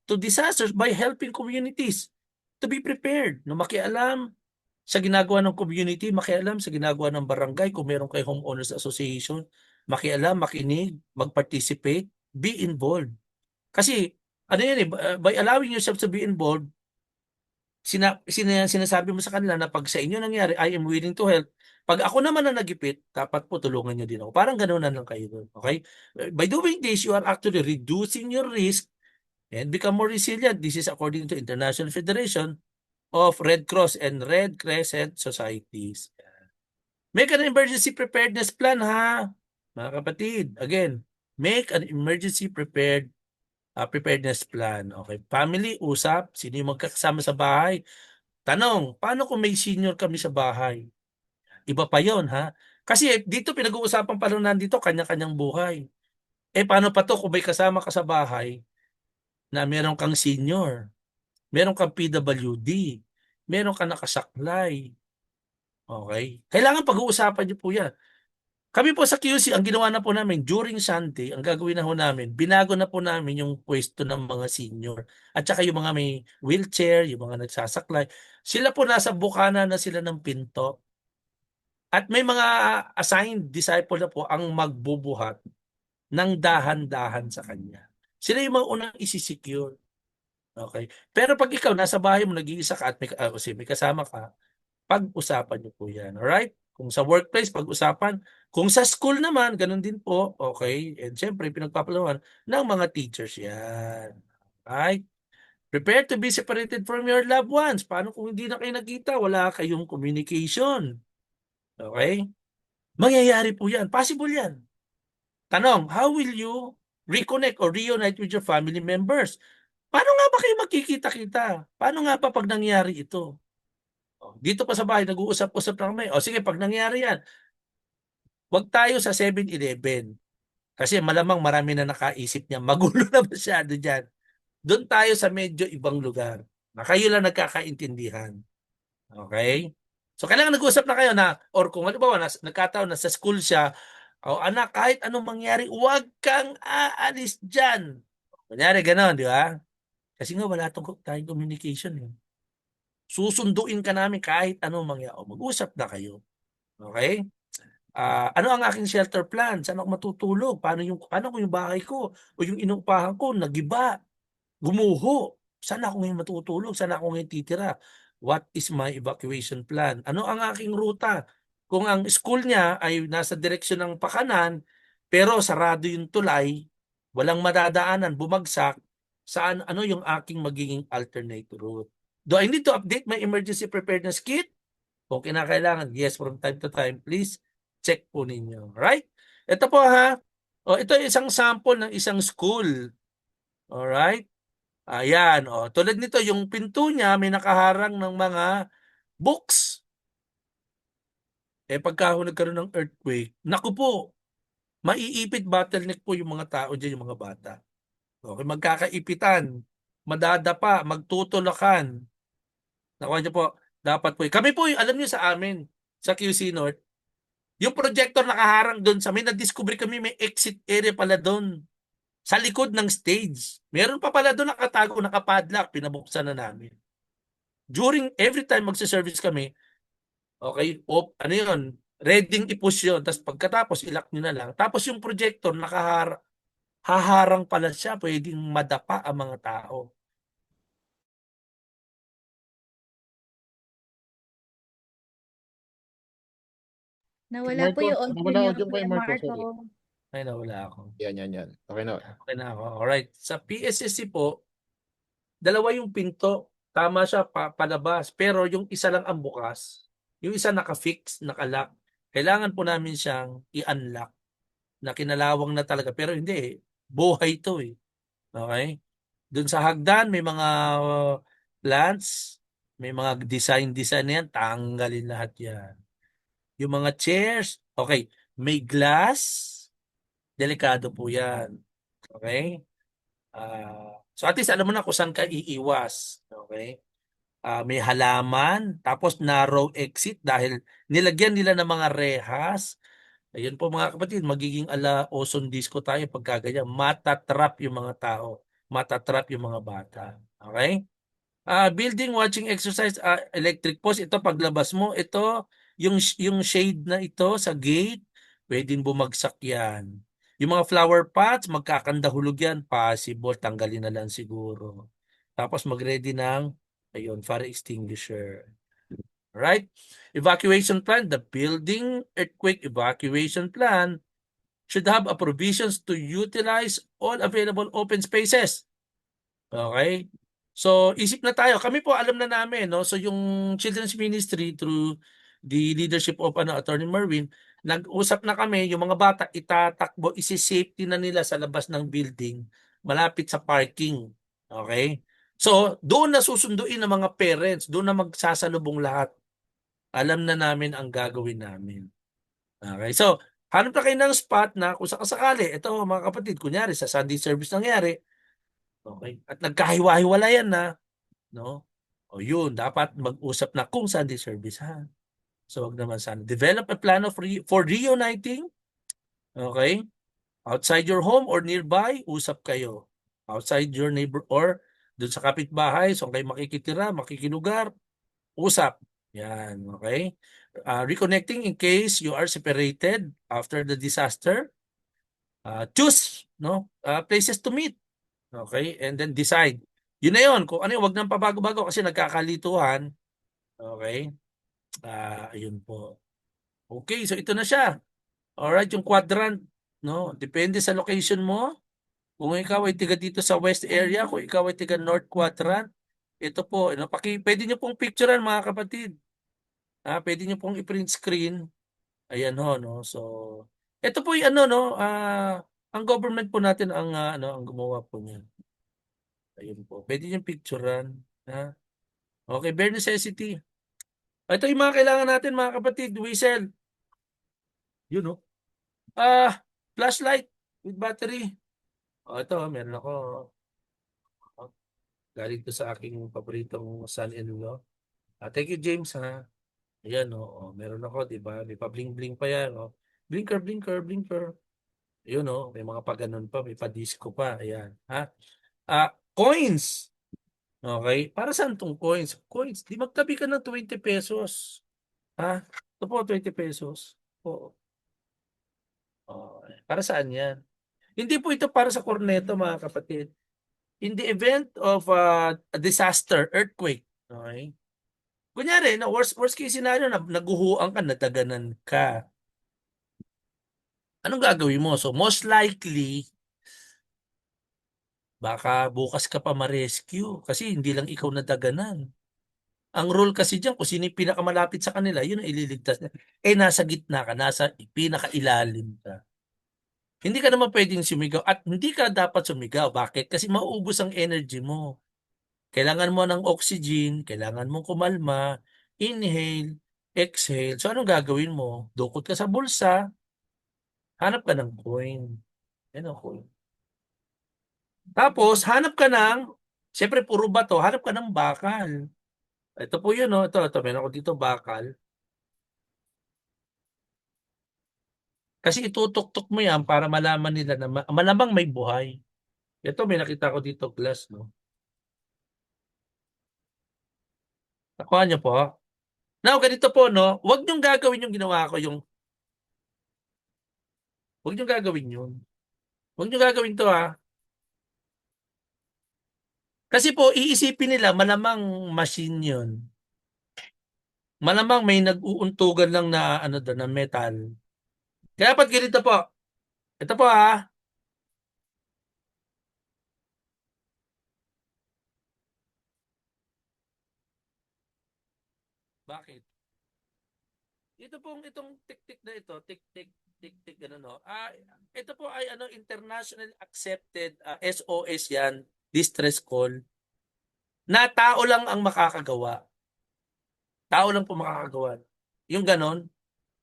to disasters by helping communities to be prepared, no, makialam sa ginagawa ng community, makialam sa ginagawa ng barangay, kung meron kay homeowners association, makialam, makinig, mag-participate, be involved. Kasi ano yan eh, by allowing yourself to be involved, sinasabi mo sa kanila na pag sa inyo nangyari, I am willing to help. Pag ako naman na nagipit, dapat po tulungan nyo din ako. Parang ganoon na lang kayo doon. Okay? By doing this, you are actually reducing your risk and become more resilient. This is according to International Federation of Red Cross and Red Crescent Societies. Make an emergency preparedness plan, ha? Mga kapatid, again, make an emergency preparedness plan. Okay, family, usap, sino yung magkakasama sa bahay. Tanong, paano kung may senior kami sa bahay? Iba pa yon, ha? Kasi dito pinag-uusapan pa lang nandito, kanya-kanyang buhay. Paano pa to kung may kasama ka sa bahay na meron kang senior, meron kang PWD, meron kang nakasaklay. Okay? Kailangan pag-uusapan niyo po yan. Kami po sa QC, ang ginawa na po namin during Sunday, ang gagawin na po namin, binago na po namin yung pwesto ng mga senior. At saka yung mga may wheelchair, yung mga nagsasaklay. Sila po nasa bukana na sila ng pinto. At may mga assigned disciple na po ang magbubuhat ng dahan-dahan sa kanya. Sila yung mga unang isi-secure. Okay? Pero pag ikaw nasa bahay mo, nag-iisa ka at may kasama ka, pag-usapan niyo po yan. Alright? Kung sa workplace, pag-usapan. Kung sa school naman, ganun din po. Okay? And syempre, pinagpapalawan ng mga teachers yan. Alright? Prepare to be separated from your loved ones. Paano kung hindi na kayo nagkita? Wala kayong communication. Okay? Mangyayari po yan. Possible yan. Tanong, how will you reconnect or reunite with your family members? Paano nga ba kayo magkikita-kita? Paano nga ba pag nangyari ito? Dito pa sa bahay, nag-uusap-usap lang kami. O sige, pag nangyari yan, wag tayo sa 7-Eleven. Kasi malamang marami na nakaisip niya, magulo na masyado dyan. Doon tayo sa medyo ibang lugar na kayo lang nagkakaintindihan. Okay? So kailangan nag-usap na kayo na, or kung halimbawa nagkataon na sa school siya, o anak, kahit anong mangyari, huwag kang aalis dyan. Kunyari ganon, di ba? Kasi nga wala tayong communication. Eh. Susunduin ka namin kahit anong mangyari. O mag-usap na kayo. Okay? Ano ang aking shelter plan? Saan ako matutulog? Paano kung yung bahay ko o yung inuupahan ko nagiba, gumuho? Saan ako ngayon matutulog? Saan ako ngayon titira? What is my evacuation plan? Ano ang aking ruta? Kung ang school niya ay nasa direksyon ng Pakanan, pero sarado yung tulay, walang madadaanan, bumagsak, ano yung aking magiging alternate route? Do I need to update my emergency preparedness kit? Kung kinakailangan, yes, from time to time, please check po ninyo. Right? Ito po ha. O, ito ay isang sample ng isang school. Alright? Ayan. O, tulad nito, yung pinto niya may nakaharang ng mga books. Pagka ho nagkaroon ng earthquake, naku po, maiipit bottleneck po yung mga tao dyan, yung mga bata. Okay, magkakaipitan, madadapa, magtutulakan. Nakuha niyo po, dapat po. Kami po, alam niyo sa amin, sa QC North, yung projector nakaharang doon sa may na-discover kami may exit area pala doon. Sa likod ng stage. Meron pa pala doon nakatago, nakapadlock, pinabuksan na namin. During every time magsa-service kami, okay, ano yun, ready i-push yun. Tapos pagkatapos, ilak nyo na lang. Tapos yung projector, haharang pala siya, pwedeng madapa ang mga tao. Si Nawala po Marco, yung audio nawala niyo, audio ko kay Kuya Marco, Marco. sorry. Ay, nawala ako. Yan. Okay na. Okay na ako. Alright. Sa PSSC po, dalawa yung pinto. Tama siya, palabas. Pero yung isa lang ang bukas. Yung isa naka-fix, naka-lock. Kailangan po namin siyang i-unlock. Na kinalawang na talaga. Pero hindi eh. Buhay to eh. Okay? Doon sa hagdan, may mga plants. May mga design na yan. Tanggalin lahat yan. Yung mga chairs. Okay. May glass. Delikado po yan. Okay? So at least alam mo na kung saan ka iiwas. Okay? May halaman, tapos narrow exit dahil nilagyan nila ng mga rehas. Ayun po mga kapatid, magiging ala ozone disco tayo pagkaganyan. Matatrap yung mga tao. Matatrap yung mga bata. Okay? Building watching exercise, electric post, ito paglabas mo, ito yung shade na ito sa gate, pwedeng bumagsak yan. Yung mga flower pots, magkakandahulog yan, possible, tanggalin na lang siguro. Tapos mag-ready ng, ayun, fire extinguisher. Right? Evacuation plan, the building earthquake evacuation plan should have a provisions to utilize all available open spaces. Okay? So, isip na tayo. Kami po, alam na namin, no? So, yung Children's Ministry through the leadership of Attorney Merwin, nag-usap na kami, yung mga bata, itatakbo, isi-safety na nila sa labas ng building, malapit sa parking. Okay? So, doon na susunduin ng mga parents, doon na magsasalubong lahat. Alam na namin ang gagawin namin. Okay? So, hanap na kayo ng spot na kung sakasakali, ito mga kapatid, kunyari sa Sunday service nangyari, okay. At nagkahiwa-hiwalayan na, no? O yun, dapat mag-usap na kung Sunday service ha. So wag naman sana. Develop a plan for reuniting. Okay? Outside your home or nearby, usap kayo. Outside your neighbor or dun sa kapitbahay, so kayo makikitira, makikilugar, usap. Yan, okay? Reconnecting in case you are separated after the disaster. Choose, no? Places to meet. Okay? And then decide. Yun na yun. Kung ano yun, wag nang pabago-bago kasi nagkakalituhan. Okay? Ayun po. Okay, so ito na siya. Alright, yung quadrant. No? Depende sa location mo. Kung ikaw ay tiga dito sa west area, kung ikaw ay tiga north quadrant, ito po. No? Pwede nyo pong picturean mga kapatid. Pwede nyo pong i-print screen. Ayan ho. No? So, Ito po yung ano, no, ang government po natin ang, ano, ang gumawa po niyan. Ayun po. Pwede niyong picturean. Ha? Okay, bare necessity. Ito yung mga kailangan natin, mga kapatid. Whistle. Yun, no? Flashlight with battery. Ito, meron ako. Oh, galing to sa aking paboritong son-in-law. Thank you, James, ha? Ayan, meron ako, di ba? May pa-bling-bling pa yan, oh. Blinker, blinker, blinker. Ayun, may mga pa-ganon pa, may pa-disco pa. Ayan, ha? Coins. Okay? Para saan tong coins? Coins, di magtabi ka ng 20 pesos. Ha? Ito po, 20 pesos. Oo. Para saan yan? Hindi po ito para sa korneto, mga kapatid. In the event of a disaster, earthquake, okay? Kunyari, na worst case scenario, naguhuan ka, nadaganan ka. Anong gagawin mo? So, most likely, baka bukas ka pa ma-rescue kasi hindi lang ikaw nadaganan. Ang rule kasi diyan, kung sino yung pinakamalapit sa kanila, yun ang ililigtas niya. Nasa gitna ka, nasa pinakailalim ka. Hindi ka naman pwedeng sumigaw at hindi ka dapat sumigaw. Bakit? Kasi mauubos ang energy mo. Kailangan mo ng oxygen, kailangan mong kumalma, inhale, exhale. So anong gagawin mo? Dukot ka sa bulsa, hanap ka ng coin. Yan ang coin. Tapos hanap ka ng, siyempre puro bato, hanap ka ng bakal. Ito po yun, no? Ito, meron ko dito bakal. Kasi itutok-tok mo yan para malaman nila na malamang may buhay. Ito, may nakita ko dito glass, no? Nakuha niyo po. Now, ganito po, no? Huwag niyong gagawin yung ginawa ko, huwag niyong gagawin yun. Huwag niyong gagawin to, ha? Kasi po, iisipin nila, malamang machine yun. Malamang may nag-uuntugan lang na, ano doon, na metal. Kaya dapat ganito po. Ito po, ha? Bakit? Itong tik-tik na ito, tik-tik, tik-tik, gano'n, no? Ito po ay, ano, international accepted SOS yan, distress call, na tao lang ang makakagawa. Tao lang po makakagawa. Yung ganon.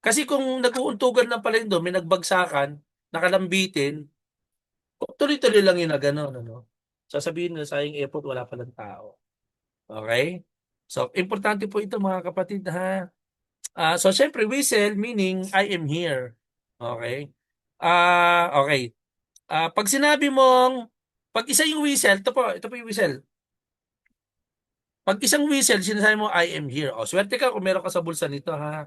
Kasi kung nag-uuntugan lang pala yun doon, may nagbagsakan, nakalambitin, tuloy-tuloy lang yun na ganon, ano? Sasabihin na sa yung airport, wala palang tao. Okay? So, importante po ito, mga kapatid, ha? So, syempre, whistle, meaning, I am here. Okay? Okay. Pag sinabi mong, pag isa yung whistle, ito po yung whistle. Pag isang whistle, sinasabi mo, I am here. O, swerte ka kung meron ka sa bulsa nito, ha?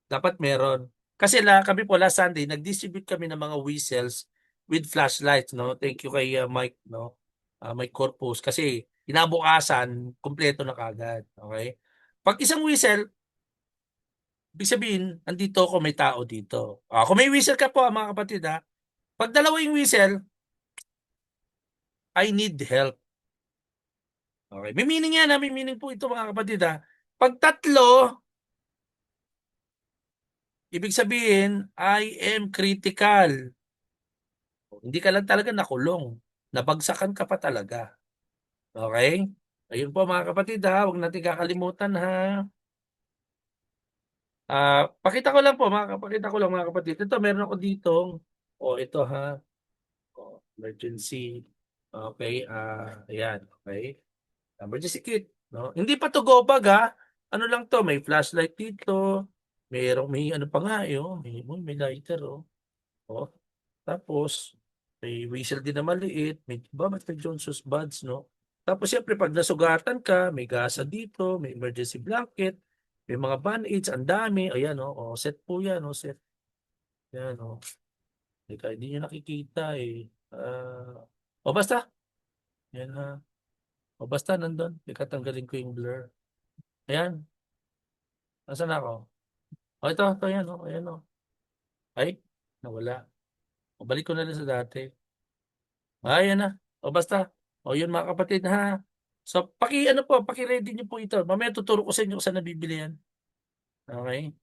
Dapat meron. Kasi kami po last Sunday, nag-distribute kami ng mga whistles with flashlights, no? Thank you kay Mike, no? Mike Corpus. Kasi kinabukasan, kumpleto na kagad. Okay? Pag isang whistle, ibig sabihin, andito ako, may tao dito. Kung may whistle ka po, mga kapatid, ha? Pag dalawa yung whistle, I need help. Okay? May meaning yan, ha? May meaning po ito, mga kapatid, ha? Pag tatlo, ibig sabihin, I am critical. Hindi ka lang talaga nakulong. Nabagsakan ka pa talaga. Okay? Ayun po, mga kapatid, ha. Huwag natin kakalimutan, ha. Pakita ko lang po, pakita ko lang, mga kapatid. Ito, meron ako dito. Ito, ha. Emergency. Okay. Ayan. Okay. Emergency kit. No? Hindi pa to go bag, ha. Ano lang to, may flashlight dito. May ano pa nga, may lighter, oh. Oh. Tapos, may whistle din na maliit. May Johnson's buds, no? Tapos, siyempre, pag nasugatan ka, may gasa dito, may emergency blanket, may mga band-aids, ang dami. Ayan, set po yan, set. Yan, Hindi nyo nakikita, eh. Basta. Yan, ha. Basta, nandun. Tanggalin ko yung blur. Ayan. Nasaan ako? Ito, yan, Ayan, Ay, nawala. Balik ko na lang sa dati. Yan na. Basta. Yun, mga kapatid, ha. So, ano po, paki-ready niyo po ito. Mamaya tuturo ko sa inyo kung saan nabibili yan. Okay?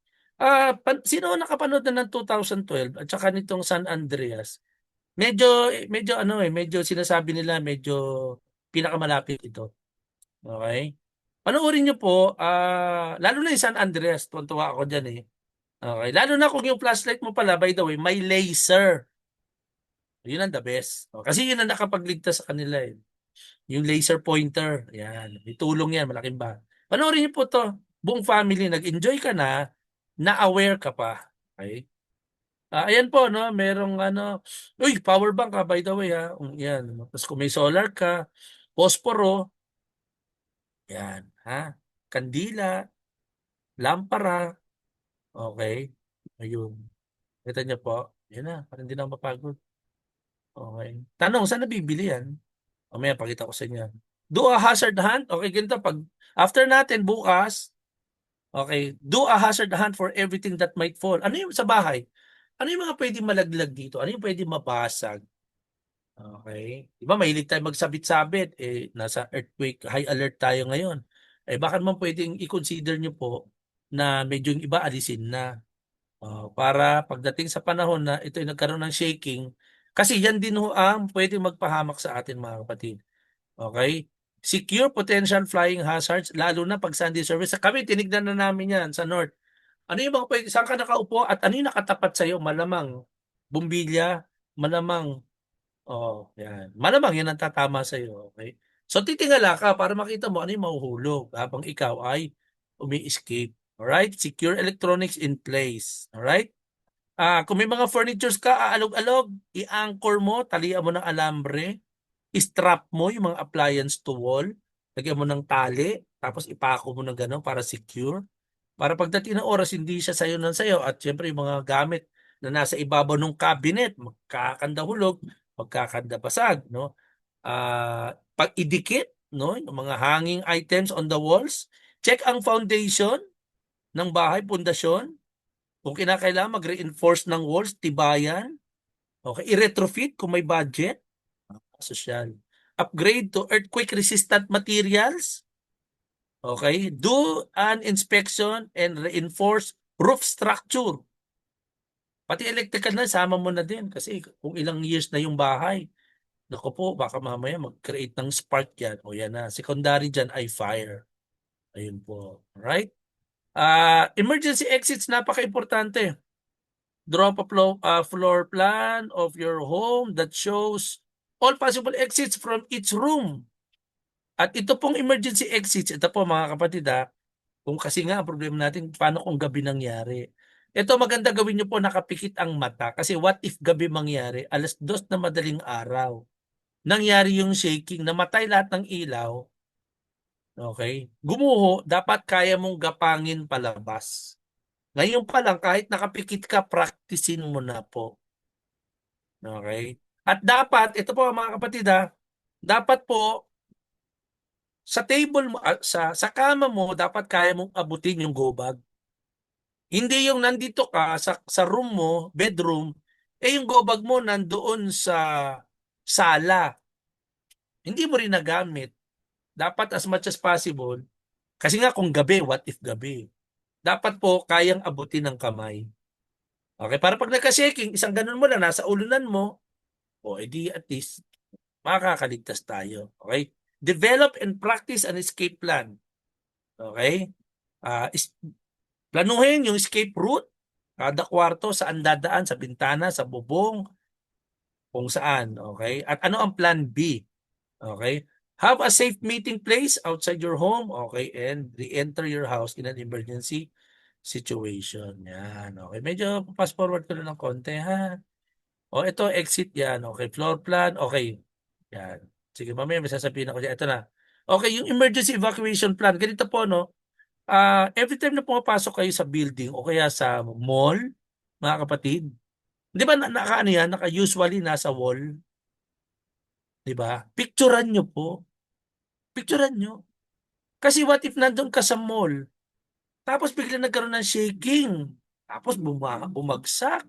Sino ang nakapanood na ng 2012 at saka nitong San Andreas? Medyo ano medyo sinasabi nila medyo pinakamalapit ito. Okay? Panoorin niyo po, lalo na yung San Andreas, tuwan-tuwa ako diyan eh. Okay, lalo na kung yung flashlight mo pala, by the way, may laser. Yun ang the best. Kasi yun ang nakapagligtas sa kanila eh. Yung laser pointer, yan. May tulong yan, malaking ba. Panoorin niyo po to. Buong family, nag-enjoy ka na aware ka pa. Okay? Ayan po, no? Merong ano, uy, power bank ka, by the way, ha? Yan. Tapos kung may solar ka, posporo, yan, ha? Kandila, lampara, okay? Ayun. Kita niyo po. Yan na, parang hindi na ako mapagod. Okay. Tanong, saan nabibili yan? Mamaya pakita ko sa inyo. Do a hazard hunt. Okay, ganito. Pag, after natin bukas, okay, do a hazard hunt for everything that might fall. Ano yung sa bahay? Ano yung mga pwedeng malaglag dito? Ano yung pwedeng mabasag? Okay. Di ba mahilig tayo magsabit-sabit? Nasa earthquake, high alert tayo ngayon. Baka naman pwedeng i-consider nyo po na medyo yung iba alisin na. Para pagdating sa panahon na ito ay nagkaroon ng shaking, kasi yan din ho ang pwedeng magpahamak sa atin mga kapatid. Okay? Secure potential flying hazards, lalo na pag Sunday service. Kami, tinignan na namin yan sa North. Ano yung mga pwede, saan ka nakaupo at ano yung nakatapat sa'yo? Malamang bumbilya, malamang, yan. Malamang yan ang tatama sa'yo. Okay? So titingala ka para makita mo ano yung mahuhulog habang ikaw ay umi-escape. Alright? Secure electronics in place. Alright? Kung may mga furnitures ka, aalog-alog, i-anchor mo, talian mo ng alambre, strap mo yung mga appliance to wall, lagyan mo ng tali, tapos ipako mo ng gano'n para secure. Para pagdating ng oras, hindi siya sayo ng sayo. At syempre, yung mga gamit na nasa ibabaw ng cabinet, magkakanda hulog, magkakanda basag, no? Pag idikit, no, yung mga hanging items on the walls, check ang foundation ng bahay, pundasyon. Kung kinakailangan mag-reinforce ng walls, tibayan. Okay, i-retrofit kung may budget. Social. Upgrade to earthquake resistant materials. Okay, do an inspection and reinforce roof structure. Pati electrical na, sama mo na din kasi kung ilang years na yung bahay. Naku po, baka mamaya mag-create ng spark yan. O yan na, secondary dyan ay fire. Ayun po. Alright? Emergency exits, napaka-importante. Draw up a floor plan of your home that shows all possible exits from each room. At ito pong emergency exits, ito po mga kapatid kung kasi nga ang problema natin, paano kung gabi nangyari? Ito maganda gawin nyo po nakapikit ang mata kasi what if gabi mangyari, 2:00 na madaling araw, nangyari yung shaking, namatay lahat ng ilaw, okay? Gumuho, dapat kaya mong gapangin palabas. Ngayon pa lang, kahit nakapikit ka, practicein mo na po. Okay? At dapat, ito po mga kapatid dapat po sa table mo, sa kama mo, dapat kaya mong abutin yung go bag. Hindi yung nandito ka sa room mo, bedroom, yung go bag mo nandoon sa sala. Hindi mo rin nagamit. Dapat as much as possible, kasi nga kung gabi, what if gabi? Dapat po kayang abutin ng kamay. Okay, para pag nagka-shaking, isang ganun mo lang, nasa ulunan mo, edi at least makakaligtas tayo. Okay? Develop and practice an escape plan. Okay? Planuhin yung escape route. Kada kwarto, saan dadaan, sa bintana, sa bubong, kung saan. Okay? At ano ang plan B? Okay? Have a safe meeting place outside your home. Okay? And re-enter your house in an emergency situation. Yan. Okay? Medyo fast forward ko na ng konti ha. Ito exit yan. Okay? Floor plan. Okay. Yan. Sige, mamaya may sasabihin ako dyan. Ito na. Okay, yung emergency evacuation plan. Ganito po, no? Every time na pumapasok kayo sa building o kaya sa mall, mga kapatid, di ba naka-ano yan? Naka-usually nasa wall. Di ba? Picturean nyo po. Picturean nyo. Kasi what if nandun ka sa mall, tapos bigla nagkaroon ng shaking, tapos bumagsak.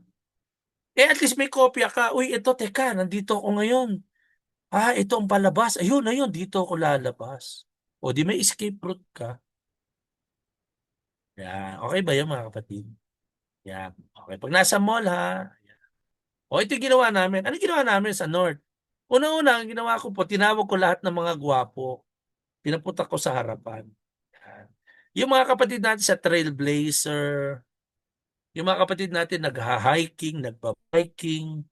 At least may kopya ka. Uy, ito, teka, nandito ako ngayon. Ito ang palabas. Ayun, dito ako lalabas. Di may escape route ka. Yeah. Okay ba yun mga kapatid? Yan. Okay. Pag nasa mall ha. O ito yung ginawa namin. Ano yung ginawa namin sa North? Una-una, ang ginawa ko po, tinawag ko lahat ng mga gwapo. Pinapunta ko sa harapan. Yan. Yung mga kapatid natin sa Trailblazer, yung mga kapatid natin nagha-hiking, nagpa-biking,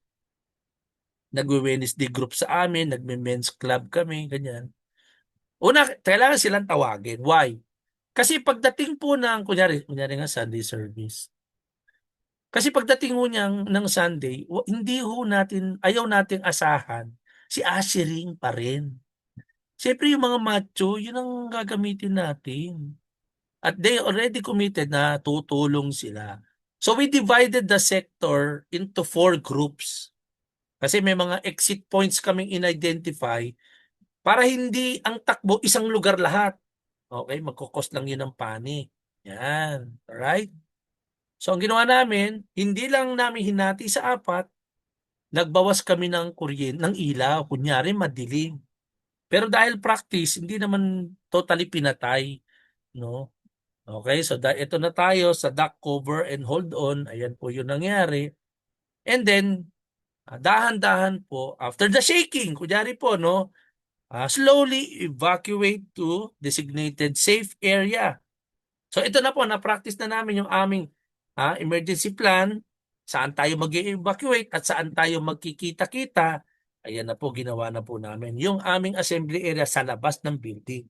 nagwe-Wednesday group sa amin, nagme-men's club kami, ganyan. Una, kailangan silang tawagin. Why? Kasi pagdating po kunyari nga Sunday service. Kasi pagdating ho ng Sunday, hindi ho natin, ayaw nating asahan si ushering pa rin. Siyempre yung mga macho, yun ang gagamitin natin. At they already committed na tutulong sila. So we divided the sector into 4 groups. Kasi may mga exit points kaming in-identify para hindi ang takbo isang lugar lahat. Okay, magkukos lang yun ng panic. Yan. Alright? So ang ginawa namin, hindi lang namin hinati sa 4, nagbawas kami ng kuryente, ng ilaw. Kunyari madilim. Pero dahil practice, hindi naman totally pinatay. No? Okay, so ito na tayo sa duck cover and hold on. Ayan po yung nangyari. And then, dahan-dahan po, after the shaking, kunyari po, no, slowly evacuate to designated safe area. So ito na po, na-practice na namin yung aming emergency plan, saan tayo mag-evacuate at saan tayo magkikita-kita. Ayan na po, ginawa na po namin yung aming assembly area sa labas ng building.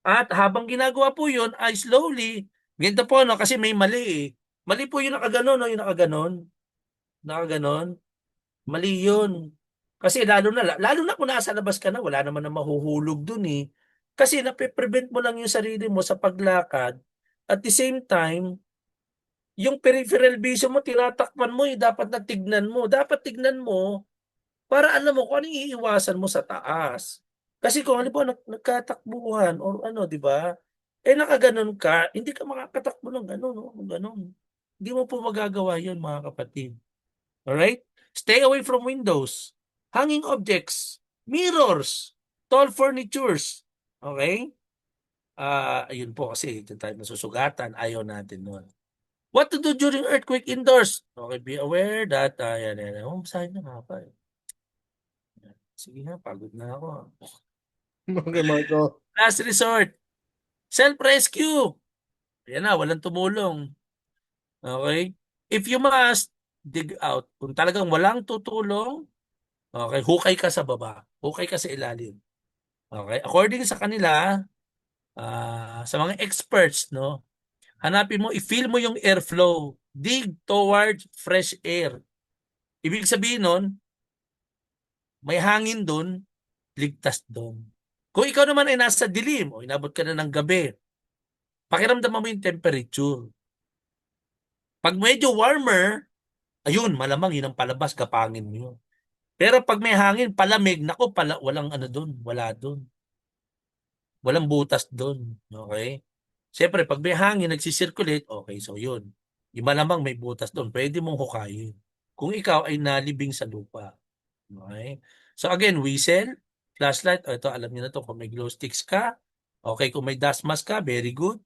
At habang ginagawa po yun, ay slowly, ganito po, no, kasi may mali eh. Mali po yung nakaganon, no, yung nakaganon, mali yun. Kasi lalo na kung nasa labas ka na, wala naman na mahuhulog dun eh. Kasi nape-prevent mo lang yung sarili mo sa paglakad. At the same time, yung peripheral vision mo, tinatakpan mo eh, dapat na tignan mo. Dapat tignan mo para alam mo kung ano yung iiwasan mo sa taas. Kasi kung ano po, nagkatakbuhan or ano, di ba? Eh nakaganon ka, hindi ka makakatakbo ng ganon, no? Ganon. Hindi mo po magagawa yun, mga kapatid. Alright? Stay away from windows, hanging objects, mirrors, tall furnitures. Okay? Ayun po kasi ito tayo masusugatan. Ayaw natin nun. What to do during earthquake indoors? Okay, be aware that, yan. Oh, basahin na nga pa. Sige na, pagod na ako. Okay, Marco. Last resort, self-rescue. Yan na, walang tumulong. Okay? If you must, dig out. Kung talagang walang tutulong, okay, hukay ka sa baba. Hukay ka sa ilalim. Okay? According sa kanila, sa mga experts, no, hanapin mo, i-feel mo yung airflow. Dig towards fresh air. Ibig sabihin nun, may hangin dun, ligtas dun. Kung ikaw naman ay nasa dilim o inabot ka na ng gabi, pakiramdaman mo yung temperature. Pag medyo warmer, ayun, malamang yun ang palabas, kapangin mo yun. Pero pag may hangin, palamig, nako, walang ano dun, wala dun. Walang butas dun. Okay? Siyempre, pag may hangin, nagsisirculate, okay, so yun. Yung malamang may butas dun, pwede mong hukayin. Kung ikaw ay nalibing sa lupa. Okay? So again, whistle, flashlight, ito alam niyo na to, kung may glow sticks ka, okay, kung may dust mask ka, very good.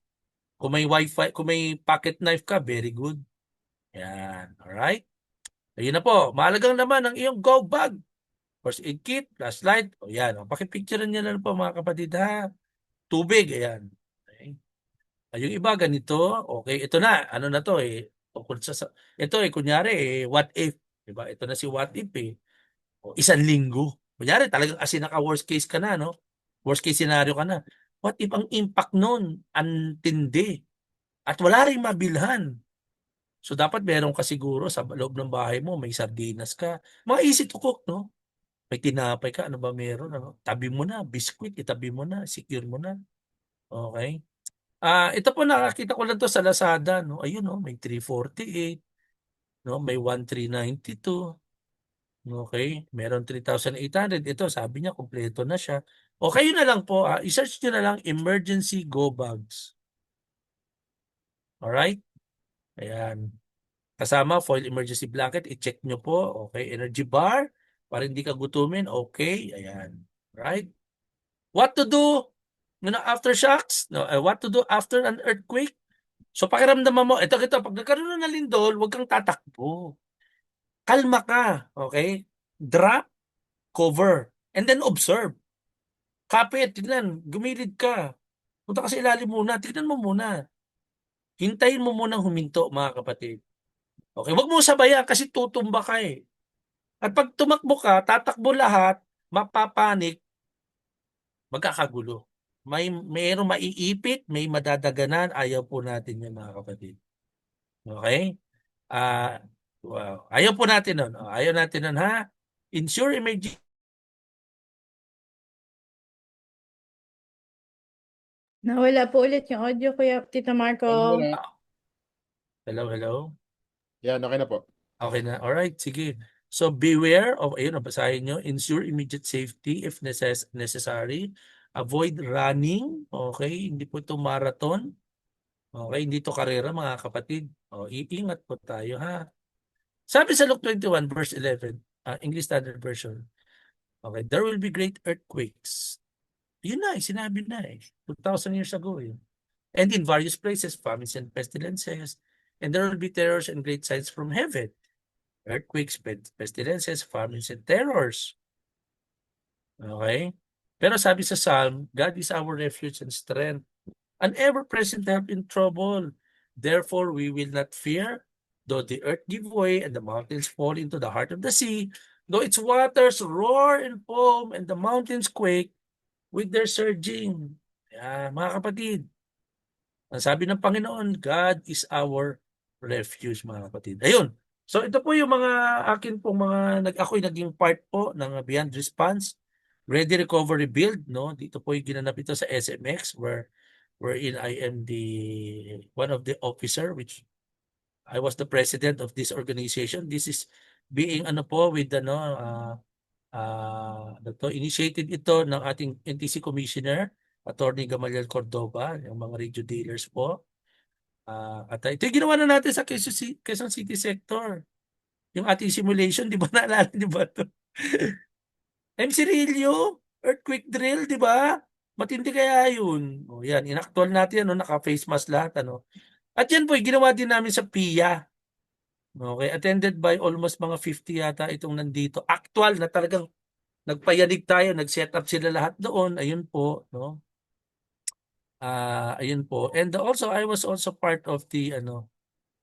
Kung may wifi, kung may pocket knife ka, very good. Yan, alright? Ayun na po, mahalagang naman ang iyong go bag. First aid kit, flashlight, o yan, o, pakipicturean niyo lang po mga kapatid ha. Tubig, ayan. Okay. Ay, yung iba ganito, okay, ito na, ano na to eh, tungkol ito eh, kunyari eh, what if, diba? Ito na si what if eh. O, 1 linggo. Kunyari, talagang as in naka worst case ka na, no? Worst case scenario ka na. What if ang impact nun, antindi, at wala rin mabilhan? So dapat meron ka siguro sa loob ng bahay mo, may sardinas ka. Mga easy to cook, no? May tinapay ka, ano ba meron? Ano? Tabi mo na, biscuit, itabi mo na, secure mo na. Okay? Ito po nakakita ko lang to sa Lazada, no? Ayun, no? May 348, no? May 1392. Okay? Meron 3,800. Ito, sabi niya, kompleto na siya. O kayo na lang po, i-search nyo na lang emergency go bags. Alright? Ayan. Kasama foil emergency blanket, i-check nyo po. Okay, energy bar para hindi ka gutumin. Okay, ayan. Right? What to do aftershocks? No, what to do after an earthquake? So pakiramdaman mo, ito, pag nagkaroon na ng lindol, huwag kang tatakbo. Kalma ka, okay? Drop, cover, and then observe. Kapit, tignan, gumilid ka. Punta ka sa ilalim muna, tignan mo muna. Hintayin mo munang huminto, mga kapatid. Okay, wag mo sabayan kasi tutumba ka eh. At pag tumakbo ka, tatakbo lahat, mapapanik, magkakagulo. Mayroong maiipit, may madadaganan, ayaw po natin yan mga kapatid. Okay? Ah, wow. Ayaw po natin nun. Ayaw natin nun ha. Ensure emergency. Nawala po ulit yung audio, Kuya Tito Marco. Wala. Hello, hello. Yan, okay na po. Okay na. Alright, sige. So beware of, ayun, basahin nyo. Ensure immediate safety if necessary. Avoid running. Okay, hindi po ito marathon. Okay, hindi ito karera mga kapatid. Iingat po tayo ha. Sabi sa Luke 21 verse 11, English Standard Version. Okay, there will be great earthquakes. Yun na, sinabi na 2,000 years ago And in various places, famines and pestilences. And there will be terrors and great signs from heaven. Earthquakes, pestilences, famines, and terrors. Okay? Pero sabi sa Psalm, God is our refuge and strength, an ever-present help in trouble. Therefore, we will not fear, though the earth give way and the mountains fall into the heart of the sea, though its waters roar and foam and the mountains quake with their surging. Mga kapatid, ang sabi ng Panginoon, God is our refuge, mga kapatid. Ayun. So ito po yung mga akin pong ako'y naging part po ng Beyond Response, Ready, Recover, Rebuild, no? Dito po yung ginanap ito sa SMX wherein I am one of the officer, which I was the president of this organization. This is being initiated ito ng ating NTC Commissioner, Attorney Gamaliel Cordova, yung mga radio dealers po. At ito yung ginawa na natin sa Quezon City sector. Yung ating simulation, di ba naalala, di ba ito? MC Rillo, earthquake drill, di ba? Matindi kaya yun. Yan, inaktual natin, naka-face mask lahat. At yan po, ginawa din namin sa PIA. Okay, attended by almost mga 50 yata itong nandito. Actual na talagang nagpayanig tayo, nag-set up sila lahat doon. Ayun po, no? Ayun po. And also, I was also part of the,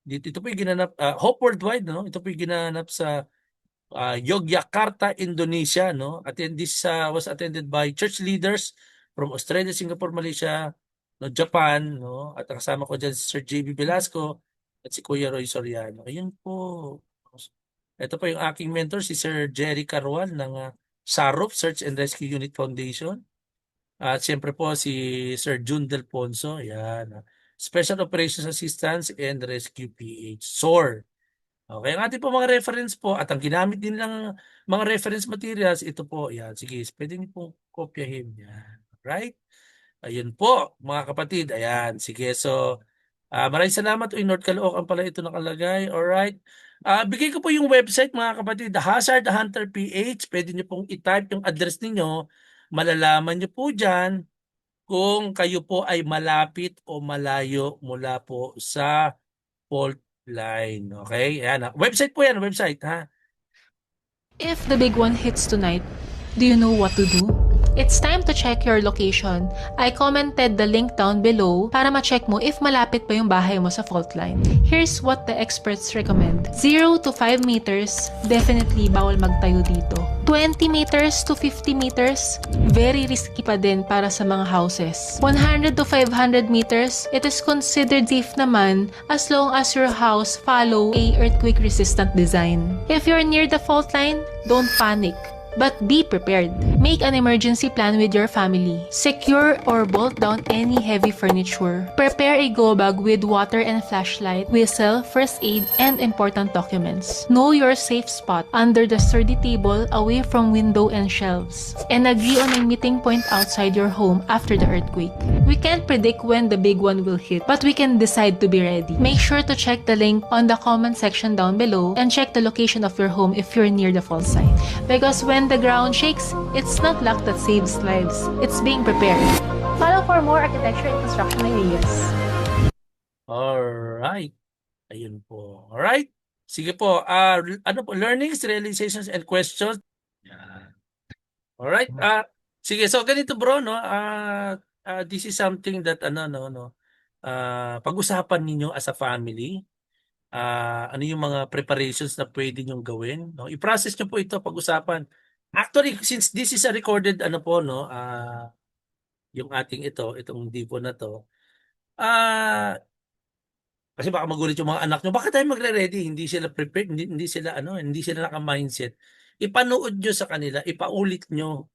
ito po yung ginanap, Hope Worldwide, no? Ito po yung ginanap sa Yogyakarta, Indonesia, no? At this was attended by church leaders from Australia, Singapore, Malaysia, no, Japan, no? At kasama ko dyan si Sir JB Velasco at si Kuya Roy Soriano. Ayun po. Ito po yung aking mentor, si Sir Jerry Carwal ng SAROP, Search and Rescue Unit Foundation. At siyempre po si Sir June Del Ponso, yan. Special Operations Assistance and Rescue PH, SOAR. Okay, ang ating po mga reference po at ang ginamit din ng mga reference materials, ito po, yan. Sige, pwede niyo pong kopyahin. Yan. Right? Ayun po, mga kapatid. Ayan, sige. So, maraming salamat. North Caloocan pala ito nakalagay. Alright. Bigay ko po yung website, mga kapatid. The Hazard Hunter PH. Pwede niyo pong i-type yung address ninyo. Malalaman niyo po dyan kung kayo po ay malapit o malayo mula po sa fault line. Okay? Ayan. Website po yan. Website, ha? If the big one hits tonight, do you know what to do? It's time to check your location. I commented the link down below para ma-check mo if malapit pa yung bahay mo sa fault line. Here's what the experts recommend. 0 to 5 meters, definitely bawal magtayo dito. 20 meters to 50 meters, very risky pa din para sa mga houses. 100 to 500 meters, it is considered safe naman as long as your house follow a earthquake-resistant design. If you're near the fault line, don't panic. But be prepared. Make an emergency plan with your family. Secure or bolt down any heavy furniture. Prepare a go bag with water and flashlight, whistle, first aid, and important documents. Know your safe spot under the sturdy table away from window and shelves. And agree on a meeting point outside your home after the earthquake. We can't predict when the big one will hit, but we can decide to be ready. Make sure to check the link on the comment section down below and check the location of your home if you're near the fault site. Because when the ground shakes, it's not luck that saves lives. It's being prepared. Follow for more architecture and construction ideas. Alright. Ayun po. Alright. Sige po. Ano po, learnings, realizations, and questions. Yan. Alright. Sige. So, ganito bro, no? This is something that, pag-usapan ninyo as a family. Ano yung mga preparations na pwede nyong gawin, no? I-process nyo po ito, pag-usapan. Actually, since this is a recorded, no? Yung itong Divo na to, kasi baka magulit yung mga anak nyo, bakit tayo magre-ready? Hindi sila prepared, hindi sila hindi sila naka-mindset. Ipanood nyo sa kanila, ipaulit nyo.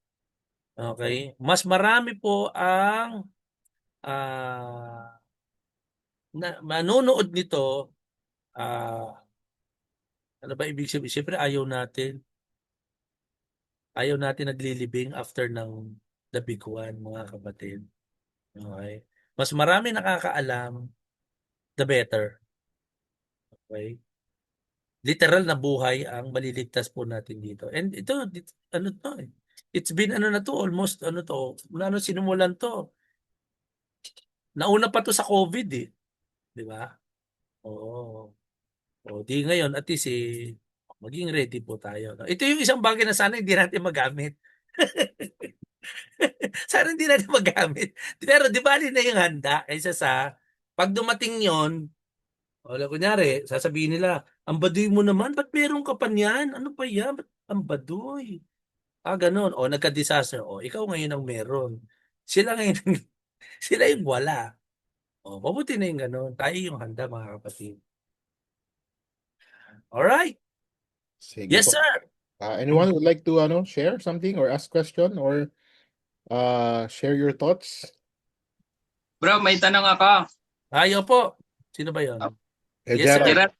Okay? Mas marami po ang manonood nito. Ano ba ibig sabihin? Siyempre ayaw natin naglilibing after ng the big one, mga kapatid. Okay? Mas marami nakakaalam, the better. Okay? Literal na buhay ang maliligtas po natin dito. And ito, it's been na to, almost mula sinimulan to. Nauna pa to sa COVID di ba? Oo. O di ngayon at least maging ready po tayo. Ito yung isang bagay na sana hindi natin magamit. Sana hindi natin magamit. Pero di bali na yung handa kaysa sa pag dumating yon, wala kunyari, sasabihin nila, ang baduy mo naman, ba't meron ka pa niyan? Ano pa yan? Ba't ang baduy? Ganun. O, nagka-disaster. O, ikaw ngayon ang meron. Sila ngayon, sila yung wala. O, mabuti na yung ganun. Tayo yung handa, mga kapatid. Alright. Sige Yes, po. sir. Anyone would like to share something or ask question or share your thoughts? Bro, may tanong ako. Ayaw po. Sino ba yun? Yes, sir. Gerald.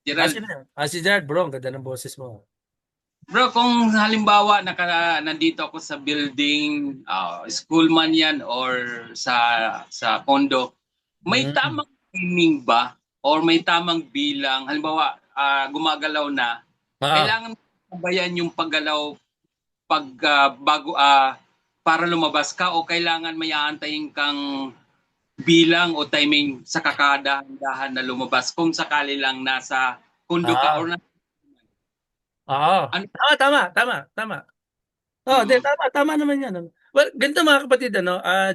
Sino yun? Si Gerald, bro. Ang ganda ng boses mo. Bro, kung halimbawa nandito ako sa building, school man yan or sa condo, may tamang timing ba or may tamang bilang? Halimbawa, gumagalaw na, kailangan sabayan yung paggalaw bago para lumabas ka o kailangan may aantayin kang bilang o timing sa kakadahan na lumabas kung sakali lang nasa condo ka or Tama. Tama naman yan. Well, ganito mga kapatid,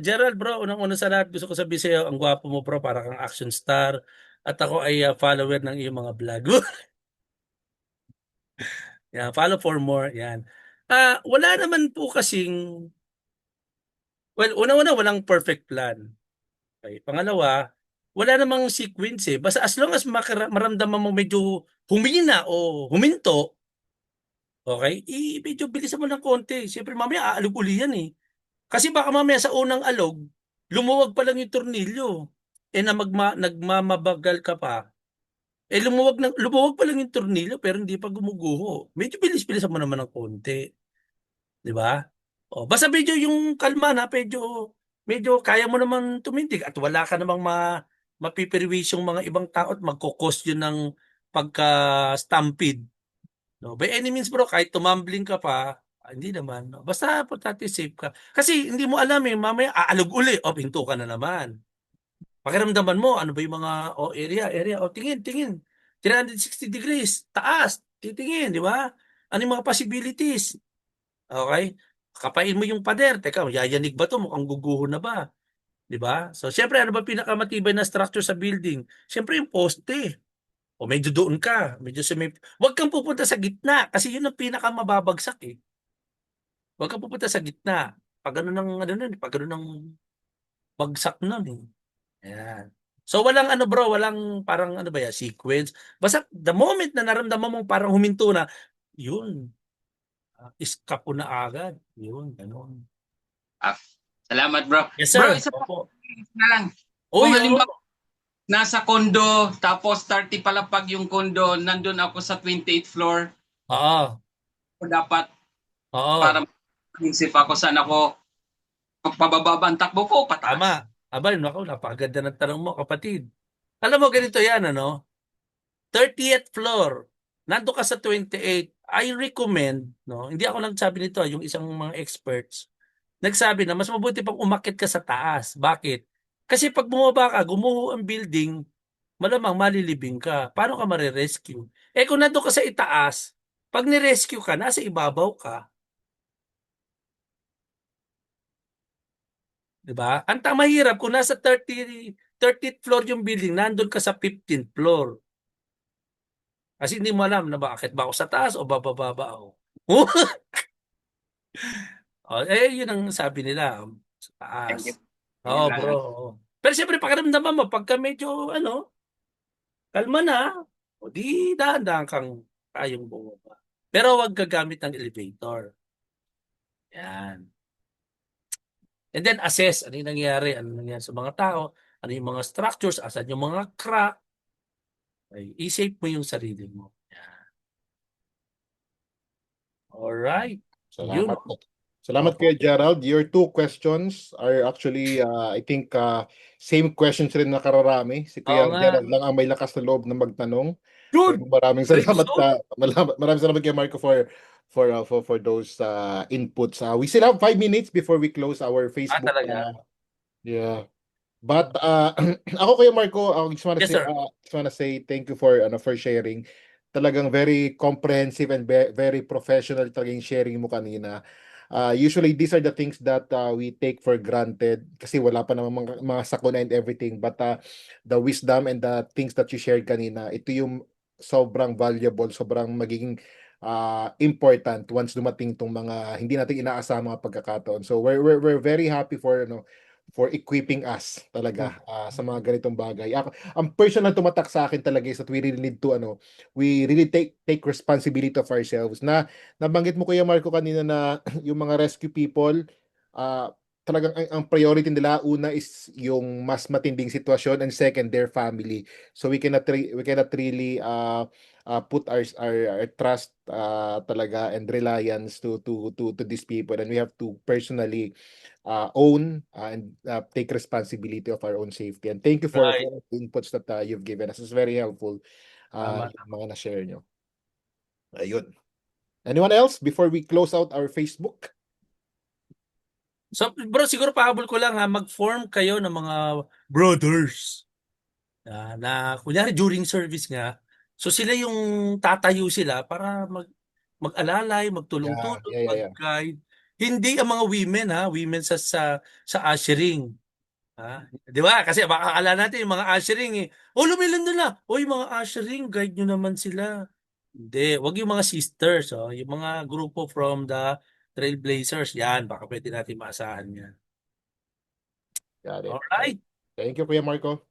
Gerald bro, unang-una sa lahat, gusto ko sabihin sa'yo, ang gwapo mo bro, para kang action star. At ako ay follower ng iyong mga vlog. Yan, follow for more. Yan. Wala naman po kasing, well, una-una, walang perfect plan. Okay. Pangalawa, wala namang sequence Basta as long as maramdaman mo medyo humina o huminto, okay, medyo bilisan mo ng konti. Siyempre mamaya aalog uli yan Kasi baka mamaya sa unang alog, lumuwag pa lang yung tornilyo. Na nagmamabagal ka pa. Lumuwag pa lang yung tornilyo pero hindi pa gumuguho. Medyo bilis-bilisan mo naman ng konti. 'Di ba? Basta medyo yung kalma na, medyo kaya mo naman tumindig at wala ka namang mapipirwisyong mga ibang tao at magkokos yun ng pagka-stampede. No, by any means bro, kahit tumambling ka pa, hindi naman. No? Basta importante safe ka. Kasi hindi mo alam mamaya aalog uli, pinto ka na naman. Pakiramdaman mo, ano ba yung mga area, tingin. 360 degrees, taas, titingin, di ba? Ano yung mga possibilities? Okay? Kapain mo yung pader, teka, yayanig ba to? Mukhang guguho na ba? Di ba? So, syempre, ano ba pinakamatibay na structure sa building? Syempre, yung poste. O medyo doon ka, huwag kang pupunta sa gitna kasi yun ang pinakamababagsak Huwag kang pupunta sa gitna. Pag ng bagsak nun Ayan. So walang walang parang sequence. Basta the moment na naramdaman mo parang huminto na, yun. Iska po na agad. Yun, gano'n. Salamat bro. Yes sir. Bro, isa pa na lang. Kung halimbawa nasa condo, tapos 30 palapag yung condo, nandun ako sa 28th floor. Dapat para isip ako saan ako pababa ang takbo ko, pataas. Tama. Napakaganda ng tanong mo, kapatid. Alam mo, ganito yan, 30th floor, nando ka sa 28, I recommend, hindi ako nagsabi nito, yung isang mga experts, nagsabi na mas mabuti pang umakyat ka sa taas. Bakit? Kasi pag bumaba ka, gumuho ang building, malamang malilibing ka. Paano ka mare-rescue? Eh kung nandun ka sa itaas, pag ni-rescue ka, nasa ibabaw ka. Diba? Mahirap kung nasa 30th floor yung building, nandun ka sa 15th floor. Kasi hindi mo alam na bakit ba ako sa taas o bababa ba ako. Oh, eh, yun ang sabi nila, sa Thank you. taas. Yun Oo, lang. bro. Oo. Pero siyempre, pakiramdaman mo, pagka medyo, kalma na, o di dahan-dahan kang kayang bumaba. Pero huwag gagamit ng elevator. Yan. And then assess ano yung nangyayari, ano nangyayari sa mga tao, ano yung mga structures, asan yung mga crack. Ay, i-shape mo yung sarili mo. Yan. Alright. Yun. Salamat po. Salamat Opo. Kuya Gerald. Your two questions are actually, I think, same questions rin na kararami. Si Oo Kuya nga. Gerald lang ang may lakas na loob na magtanong. Good. So, maraming Brave salamat, soul. maraming salamat kay Marco for those inputs. We still have 5 minutes before we close our Facebook. Talaga. Yeah. But ako Kuya Marco, I Yes, sir. just wanna say thank you for sharing. Talagang very comprehensive and very professional talaga yung sharing mo kanina. Usually these are the things that we take for granted kasi wala pa namang mga sakuna and everything, but the wisdom and the things that you shared kanina, ito yung sobrang valuable, sobrang magiging important once dumating tong mga hindi natin inaasahan mga pagkakataon. So we're very happy for equipping us talaga sa mga ganitong bagay. Ang personal tumatak sa akin talaga is that we really need to we really take responsibility of ourselves. Na nabanggit mo Kuya Marco kanina na yung mga rescue people, talagang ang priority nila una is yung mas matinding sitwasyon, and second their family. So we cannot really put our trust talaga and reliance to these people, and we have to personally own and take responsibility of our own safety. And thank you Right. for the inputs that you've given us. It's very helpful Tama. yung mga na-share nyo. Ayun. Anyone else before we close out our Facebook? So, bro, siguro pahabol ko lang mag-form kayo ng mga brothers. Na kunyari during service nga, so sila yung tatayo sila para mag-alalay, Yeah, magtulong-tulong, yeah, yeah, yeah. mag-guide. Hindi ang mga women women sa ushering. Di ba? Kasi baka akala natin yung mga ushering lumilan na. Yung mga ushering, guide nyo naman sila. Hindi, wag yung mga sisters, yung mga grupo from the Trailblazers, yan, baka pwede natin maasahan yan. Got it. Alright. Thank you, Kuya Marco.